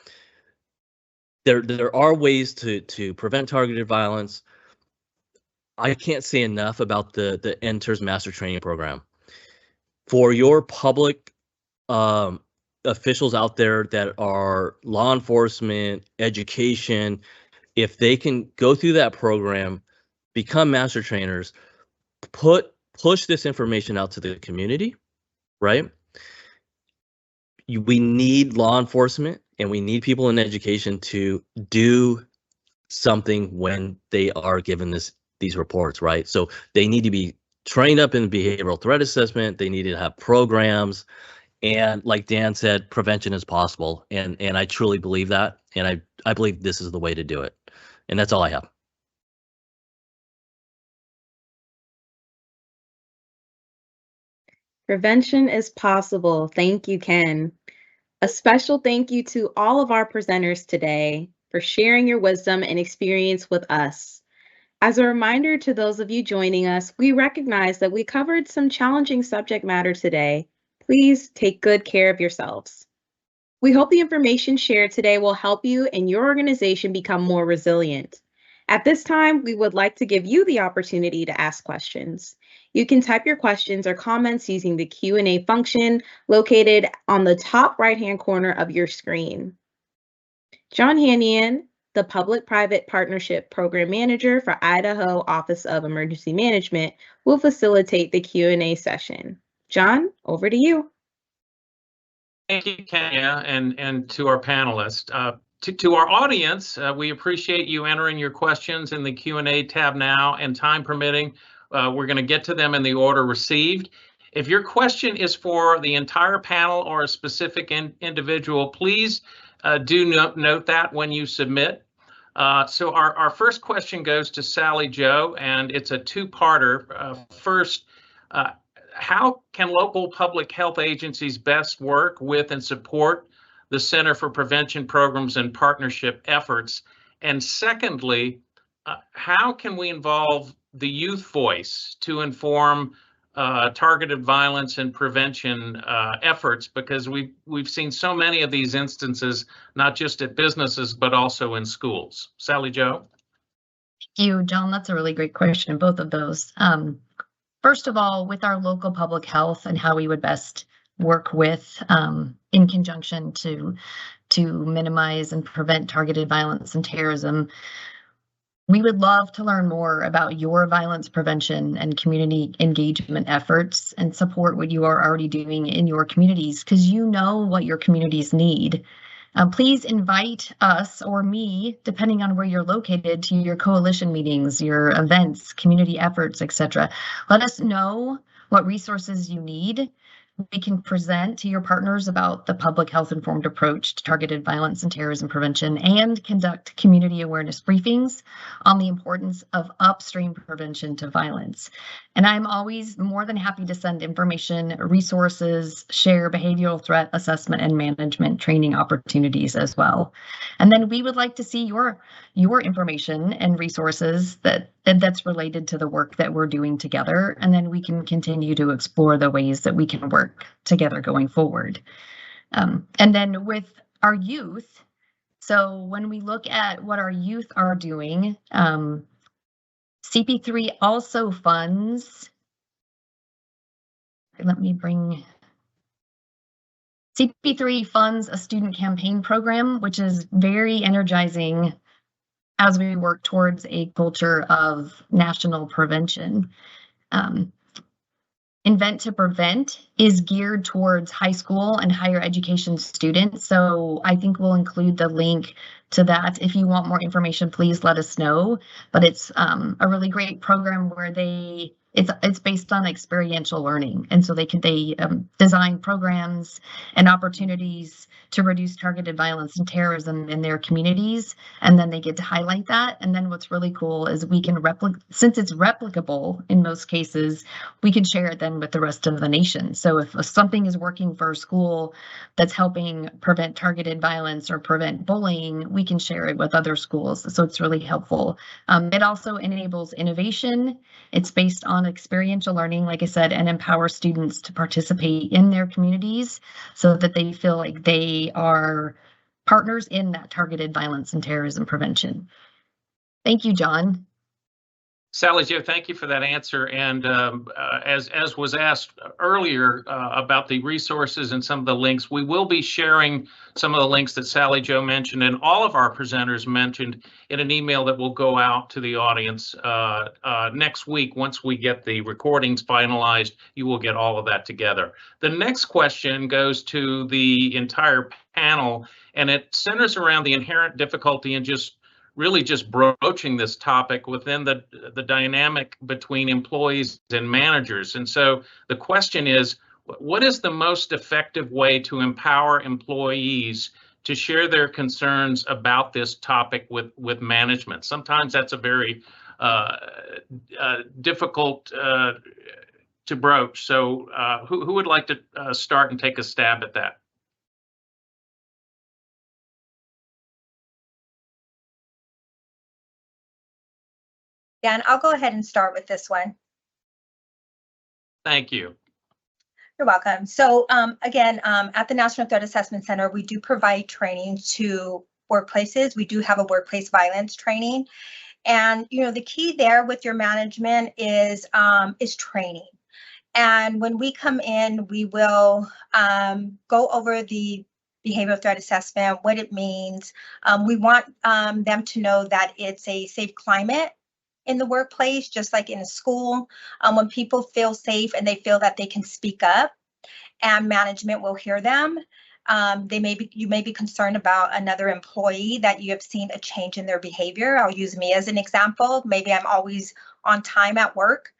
there are ways to prevent targeted violence. I can't say enough about the Enters Master Training Program. For your public officials out there that are law enforcement, education, if they can go through that program, become master trainers, push this information out to the community, right? We need law enforcement and we need people in education to do something when they are given these reports, right? So they need to be trained up in behavioral threat assessment. They need to have programs. And like Dan said, prevention is possible. And I truly believe that. And I believe this is the way to do it. And that's all I have. Prevention is possible. Thank you, Ken. A special thank you to all of our presenters today for sharing your wisdom and experience with us. As a reminder to those of you joining us, we recognize that we covered some challenging subject matter today. Please take good care of yourselves. We hope the information shared today will help you and your organization become more resilient. At this time, we would like to give you the opportunity to ask questions. You can type your questions or comments using the Q&A function located on the top right-hand corner of your screen. John Hanian, the Public-Private Partnership Program Manager for Idaho Office of Emergency Management, will facilitate the Q&A session. John, over to you. Thank you, Kenya, and to our panelists. To our audience, we appreciate you entering your questions in the Q&A tab now, and time permitting, we're going to get to them in the order received. If your question is for the entire panel or a specific individual, please do note that when you submit. So our first question goes to Sally Jo, and it's a two-parter. First, how can local public health agencies best work with and support the Center for Prevention Programs and Partnership efforts? And secondly, how can we involve the youth voice to inform targeted violence and prevention efforts? Because we've seen so many of these instances, not just at businesses, but also in schools. Sally Jo? Thank you, John. That's a really great question, both of those. First of all, with our local public health and how we would best work with in conjunction to minimize and prevent targeted violence and terrorism, we would love to learn more about your violence prevention and community engagement efforts and support what you are already doing in your communities, because you know what your communities need. Please invite us or me, depending on where you're located, to your coalition meetings, your events, community efforts, etc. Let us know what resources you need. We can present to your partners about the public health informed approach to targeted violence and terrorism prevention and conduct community awareness briefings on the importance of upstream prevention to violence. And I'm always more than happy to send information, resources, share behavioral threat assessment and management training opportunities as well. And then we would like to see your information and resources that's related to the work that we're doing together. And then we can continue to explore the ways that we can work together going forward. And then with our youth, so when we look at what our youth are doing, CP3 also funds, CP3 funds a student campaign program, which is very energizing as we work towards a culture of national prevention. Invent to Prevent is geared towards high school and higher education students. So I think we'll include the link to that. If you want more information, please let us know. But it's a really great program where it's based on experiential learning, and so they design programs and opportunities to reduce targeted violence and terrorism in their communities, and then they get to highlight that. And then what's really cool is we can since it's replicable in most cases, we can share it then with the rest of the nation. So if something is working for a school that's helping prevent targeted violence or prevent bullying, we can share it with other schools. So it's really helpful. It also enables innovation. It's based on experiential learning, like I said, and empower students to participate in their communities so that they feel like they are partners in that targeted violence and terrorism prevention. Thank you, John. Salliejo, thank you for that answer. And as was asked earlier about the resources and some of the links, we will be sharing some of the links that Salliejo mentioned and all of our presenters mentioned in an email that will go out to the audience next week. Once we get the recordings finalized, you will get all of that together. The next question goes to the entire panel, and it centers around the inherent difficulty in really just broaching this topic within the dynamic between employees and managers. And so the question is, what is the most effective way to empower employees to share their concerns about this topic with management? Sometimes that's a very difficult to broach. So who would like to start and take a stab at that? Yeah, and I'll go ahead and start with this one. Thank you. You're welcome. So again, at the National Threat Assessment Center, we do provide training to workplaces. We do have a workplace violence training. And the key there with your management is training. And when we come in, we will go over the behavioral threat assessment, what it means. We want them to know that it's a safe climate in the workplace, just like in a school. When people feel safe and they feel that they can speak up and management will hear them, you may be concerned about another employee that you have seen a change in their behavior. I'll use me as an example. Maybe I'm always on time at work,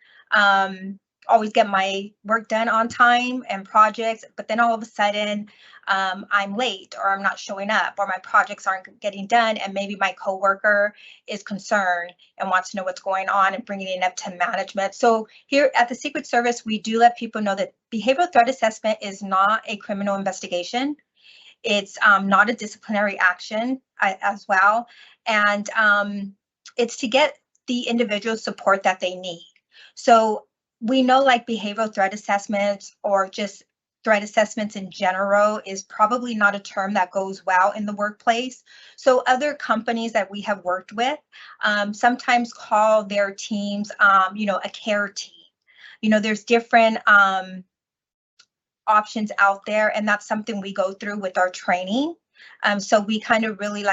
always get my work done on time and projects, but then all of a sudden I'm late or I'm not showing up or my projects aren't getting done, and maybe my coworker is concerned and wants to know what's going on and bringing it up to management. So here at the Secret Service, we do let people know that behavioral threat assessment is not a criminal investigation. It's not a disciplinary action as well. And it's to get the individual support that they need. So we know like behavioral threat assessments or just threat assessments in general is probably not a term that goes well in the workplace. So other companies that we have worked with sometimes call their teams, a care team. There's different options out there, and that's something we go through with our training. So we kind of really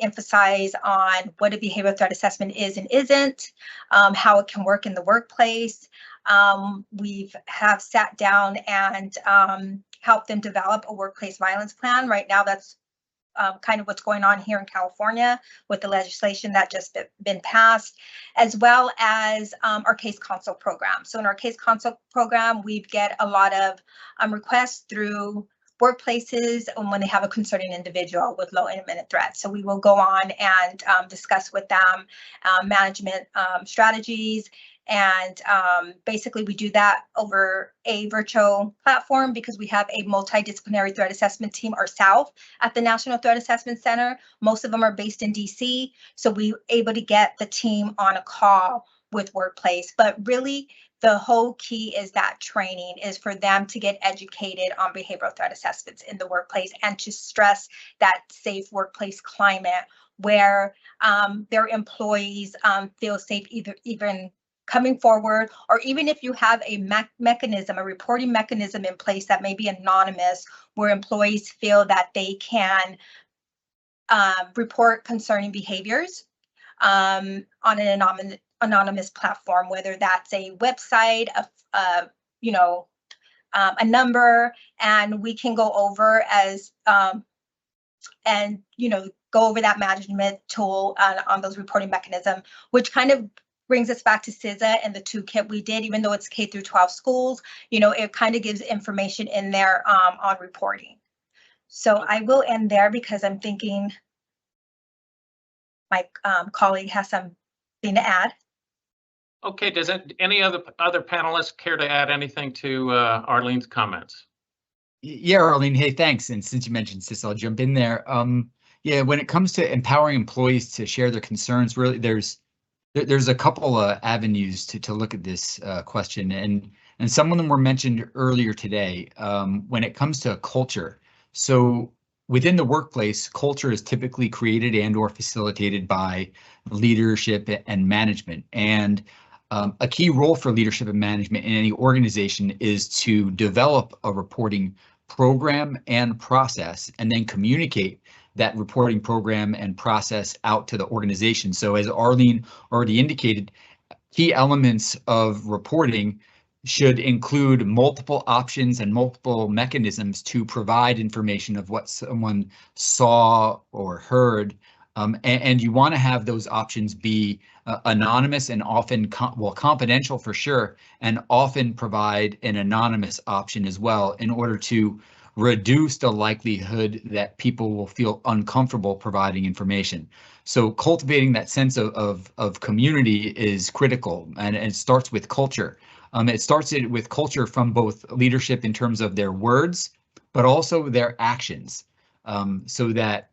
emphasize on what a behavioral threat assessment is and isn't, how it can work in the workplace. We have sat down and helped them develop a workplace violence plan. Right now, that's kind of what's going on here in California with the legislation that just been passed, as well as our case consult program. So in our case consult program, we get a lot of requests through workplaces when they have a concerning individual with low and imminent threats. So we will go on and discuss with them management strategies. And basically we do that over a virtual platform because we have a multidisciplinary threat assessment team ourselves at the National Threat Assessment Center. Most of them are based in DC. So we're able to get the team on a call with workplace. But really, the whole key is that training is for them to get educated on behavioral threat assessments in the workplace and to stress that safe workplace climate where their employees feel safe even coming forward, or even if you have a mechanism, a reporting mechanism in place that may be anonymous, where employees feel that they can report concerning behaviors on an anonymous platform, whether that's a website, a number, and we can go over as and, go over that management tool on those reporting mechanism, which kind of brings us back to CISA and the toolkit we did, even though it's K through 12 schools, it kind of gives information in there on reporting. So I will end there because I'm thinking my colleague has something to add. Okay, does any other panelists care to add anything to Arlene's comments? Yeah, Arlene, hey, thanks. And since you mentioned CISA, I'll jump in there. Yeah, when it comes to empowering employees to share their concerns, really, there's a couple of avenues to look at this question, and some of them were mentioned earlier today. When it comes to culture, so within the workplace, culture is typically created and or facilitated by leadership and management. And a key role for leadership and management in any organization is to develop a reporting program and process, and then communicate that reporting program and process out to the organization. So as Arlene already indicated, key elements of reporting should include multiple options and multiple mechanisms to provide information of what someone saw or heard. And you want to have those options be anonymous and often confidential for sure, and often provide an anonymous option as well in order to reduce the likelihood that people will feel uncomfortable providing information. So cultivating that sense of community is critical, and it starts with culture. It starts with culture from both leadership in terms of their words, but also their actions, so that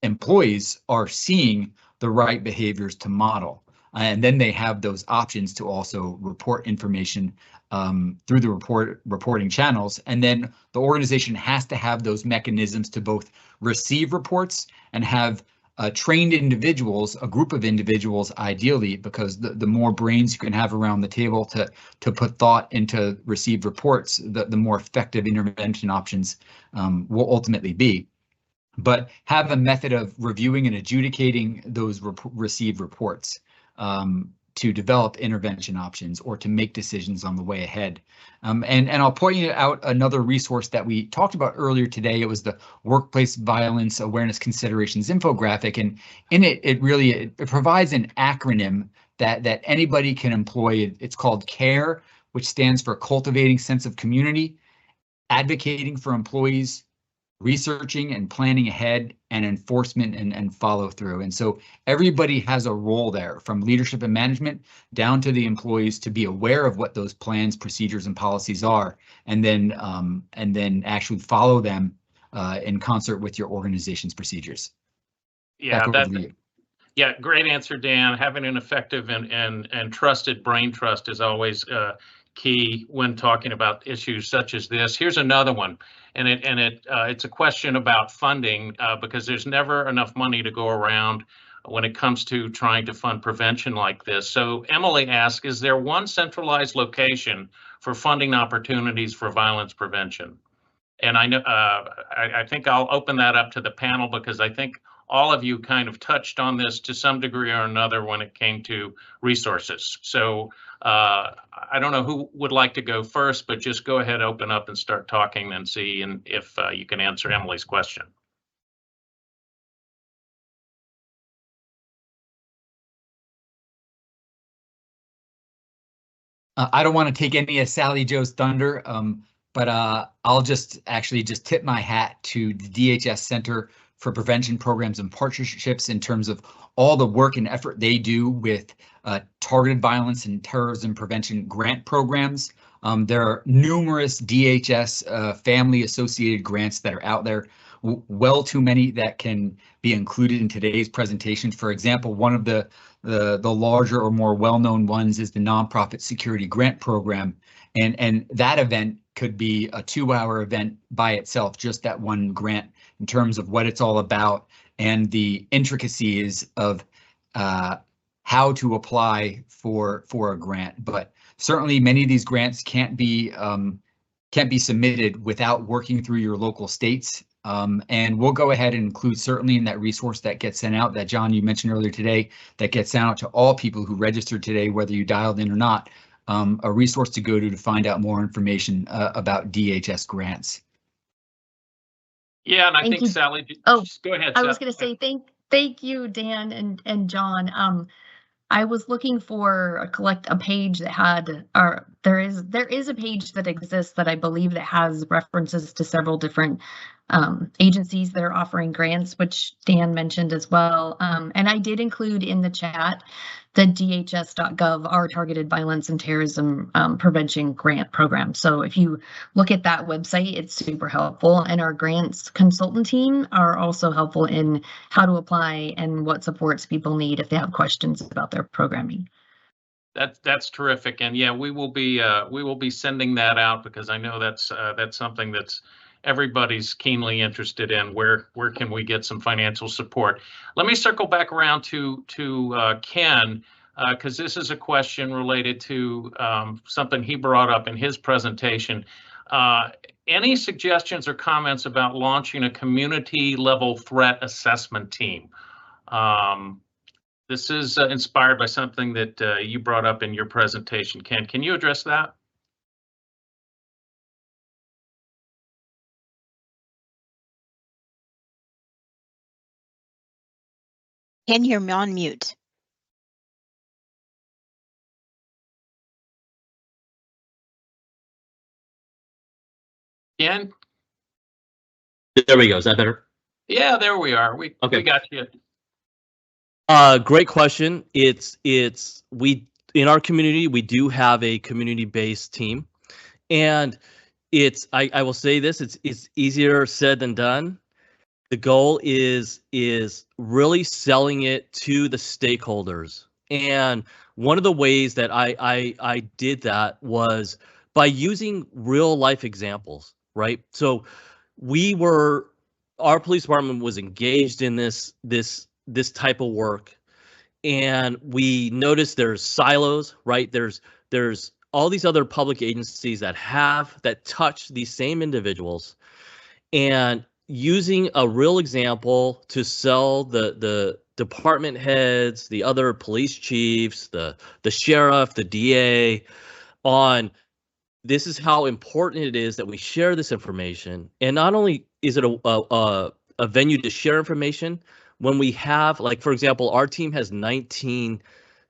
employees are seeing the right behaviors to model. And then they have those options to also report information through the reporting channels. And then the organization has to have those mechanisms to both receive reports and have trained individuals, a group of individuals ideally, because the more brains you can have around the table to put thought into received reports, the more effective intervention options will ultimately be. But have a method of reviewing and adjudicating those received reports to develop intervention options or to make decisions on the way ahead. And I'll point you out another resource that we talked about earlier today. It was the Workplace Violence Awareness Considerations infographic, and in it, it provides an acronym that anybody can employ. It's called CARE, which stands for Cultivating Sense of Community, Advocating for Employees, Researching and Planning Ahead, and Enforcement and Follow Through. And so everybody has a role there, from leadership and management down to the employees, to be aware of what those plans, procedures, and policies are, and then actually follow them in concert with your organization's procedures. Yeah, yeah, great answer, Dan. Having an effective and trusted brain trust is always key when talking about issues such as this. Here's another one, and it's a question about funding, because there's never enough money to go around when it comes to trying to fund prevention like this. So Emily asks, is there one centralized location for funding opportunities for violence prevention? And I know I think I'll open that up to the panel, because I think all of you kind of touched on this to some degree or another when it came to resources. So I don't know who would like to go first, but just go ahead, open up and start talking and see if you can answer Emily's question. I don't want to take any of Sally Jo's thunder, but I'll just tip my hat to the DHS Center for Prevention Programs and Partnerships in terms of all the work and effort they do with targeted violence and terrorism prevention grant programs. There are numerous DHS family associated grants that are out there, well too many that can be included in today's presentation. For example, one of the larger or more well-known ones is the Nonprofit Security Grant Program, and that event could be a 2-hour event by itself, just that one grant, in terms of what it's all about and the intricacies of how to apply for a grant. But certainly many of these grants can't be submitted without working through your local states. And we'll go ahead and include, certainly in that resource that gets sent out, that John, you mentioned earlier today, that gets sent out to all people who registered today, whether you dialed in or not, a resource to go to find out more information about DHS grants. Yeah, and I Thank think you. Sally. Oh, Go ahead. I was Sally. going to say thank you, Dan and John. I was looking for a page that had, or there is a page that exists that I believe that has references to several different agencies that are offering grants, which Dan mentioned as well. And I did include in the chat the DHS.gov, our Targeted Violence and Terrorism Prevention Grant Program. So if you look at that website, it's super helpful. And our grants consultant team are also helpful in how to apply and what supports people need if they have questions about their programming. That's terrific, and yeah, we will be sending that out because I know that's something that's everybody's keenly interested in. Where can we get some financial support? Let me circle back around to Ken, because this is a question related to something he brought up in his presentation. Any suggestions or comments about launching a community level threat assessment team? This is inspired by something that you brought up in your presentation. Ken, can you address that? Ken, you're on mute. Ken? There we go. Is that better? Yeah, there we are. We got you. Great question. We in our community, we do have a community-based team, and I will say this, it's easier said than done. The goal is really selling it to the stakeholders. And one of the ways that I did that was by using real life examples, right? So our police department was engaged in this type of work, and we noticed there's silos, right? There's all these other public agencies that touch these same individuals, and using a real example to sell the department heads, the other police chiefs, the sheriff, the DA on this is how important it is that we share this information. And not only is it a venue to share information, when we have, like, for example, our team has 19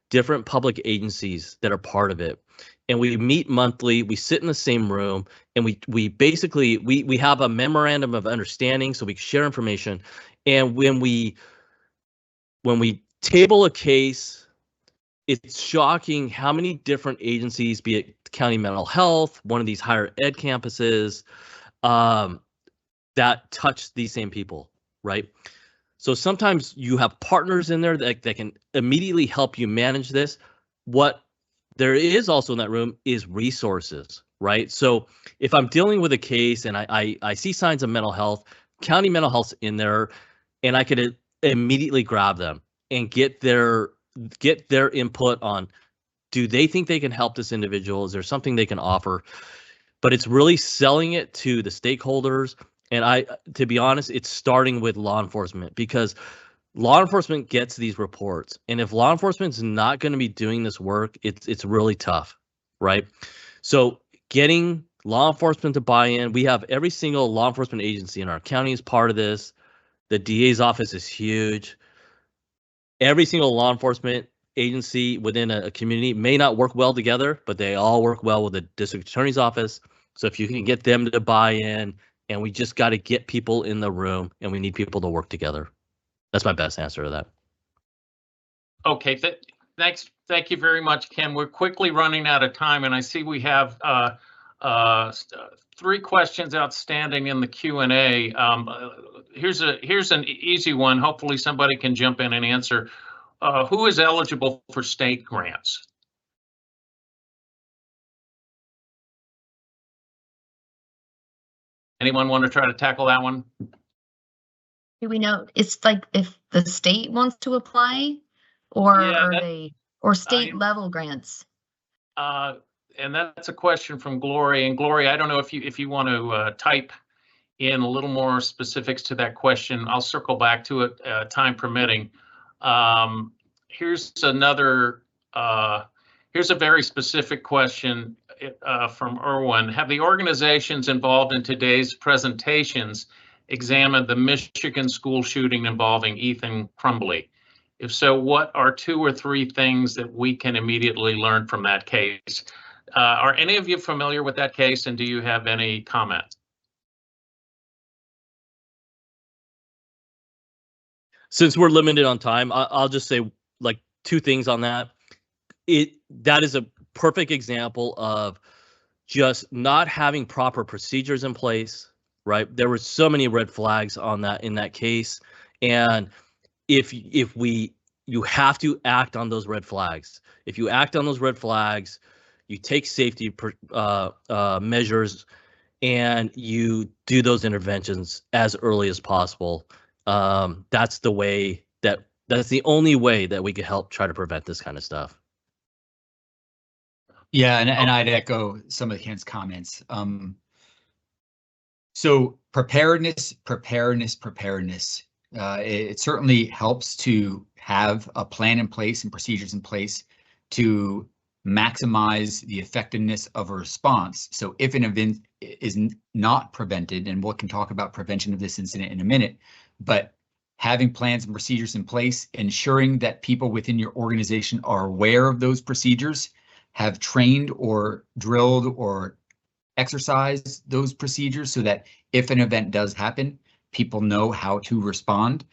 different public agencies that are part of it. And we meet monthly, we sit in the same room, and we basically have a memorandum of understanding so we can share information. And when we table a case, it's shocking how many different agencies, be it county mental health, one of these higher ed campuses, that touch these same people, right? So sometimes you have partners in there that can immediately help you manage this. What there is also in that room is resources, right? So if I'm dealing with a case and I see signs of mental health, county mental health's in there, and I could immediately grab them and get their input on, do they think they can help this individual? Is there something they can offer? But it's really selling it to the stakeholders. And to be honest, it's starting with law enforcement, because law enforcement gets these reports. And if law enforcement's not going to be doing this work, it's really tough, right? So getting law enforcement to buy in, we have every single law enforcement agency in our county is part of this. The DA's office is huge. Every single law enforcement agency within a community may not work well together, but they all work well with the district attorney's office. So if you can get them to buy in, and we just got to get people in the room, and we need people to work together. That's my best answer to that. Okay, thanks. Thank you very much, Ken. We're quickly running out of time, and I see we have 3 questions outstanding in the Q&A. Here's an easy one. Hopefully somebody can jump in and answer. Who is eligible for state grants? Anyone want to try to tackle that one? Do we know, it's like if the state wants to apply, or or state level grants? And that's a question from Gloria. And Gloria, I don't know if you want to type in a little more specifics to that question. I'll circle back to it, time permitting. Here's another. Here's a very specific question from Erwin. Have the organizations involved in today's presentations examined the Michigan school shooting involving Ethan Crumbley? If so, what are 2 or 3 things that we can immediately learn from that case? Are any of you familiar with that case, and do you have any comments? Since we're limited on time, I'll just say like 2 things on that. That is a perfect example of just not having proper procedures in place, right? There were so many red flags on that in that case, and you have to act on those red flags. If you act on those red flags, you take safety measures, and you do those interventions as early as possible. That's the only way that we can help try to prevent this kind of stuff. Yeah, and I'd echo some of Ken's comments. So preparedness. It certainly helps to have a plan in place and procedures in place to maximize the effectiveness of a response. So if an event is not prevented, and we can talk about prevention of this incident in a minute, but having plans and procedures in place, ensuring that people within your organization are aware of those procedures, have trained or drilled or exercised those procedures so that if an event does happen, people know how to respond,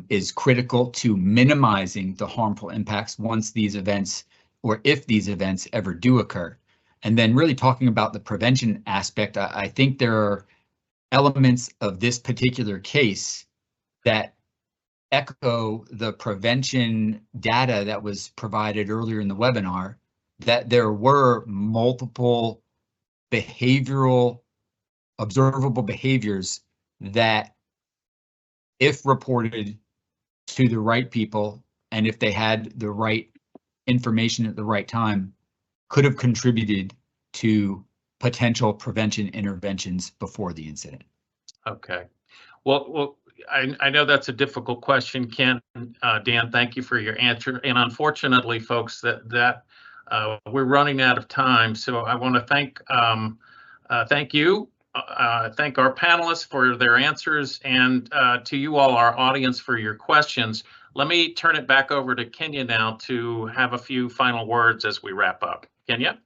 is critical to minimizing the harmful impacts once these events, or if these events ever do occur. And then really talking about the prevention aspect, I think there are elements of this particular case that echo the prevention data that was provided earlier in the webinar, that there were multiple observable behaviors that, if reported to the right people and if they had the right information at the right time, could have contributed to potential prevention interventions before the incident. Okay. Well, I know that's a difficult question, Ken. Dan, thank you for your answer. And unfortunately, folks, that we're running out of time. So I want to thank you. Thank our panelists for their answers, and to you all, our audience, for your questions. Let me turn it back over to Kenya now to have a few final words as we wrap up. Kenya?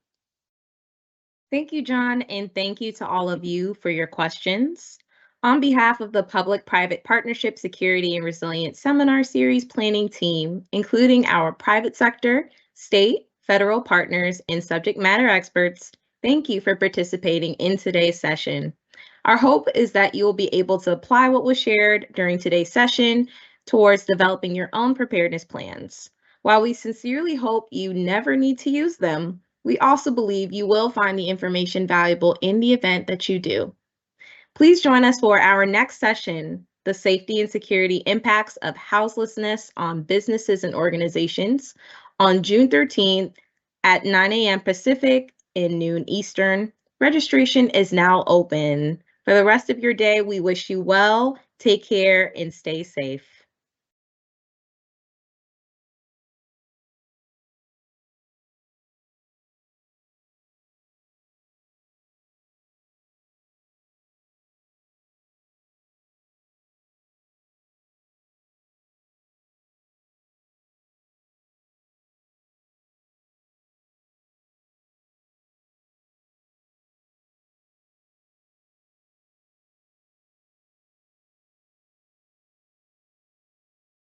Thank you, John, and thank you to all of you for your questions. On behalf of the Public-Private Partnership Security and Resilience Seminar Series planning team, including our private sector, state, federal partners, and subject matter experts, thank you for participating in today's session. Our hope is that you will be able to apply what was shared during today's session towards developing your own preparedness plans. While we sincerely hope you never need to use them, we also believe you will find the information valuable in the event that you do. Please join us for our next session, The Safety and Security Impacts of Houselessness on Businesses and Organizations, on June 13th at 9 a.m. Pacific and noon Eastern. Registration is now open. For the rest of your day, we wish you well, take care, and stay safe.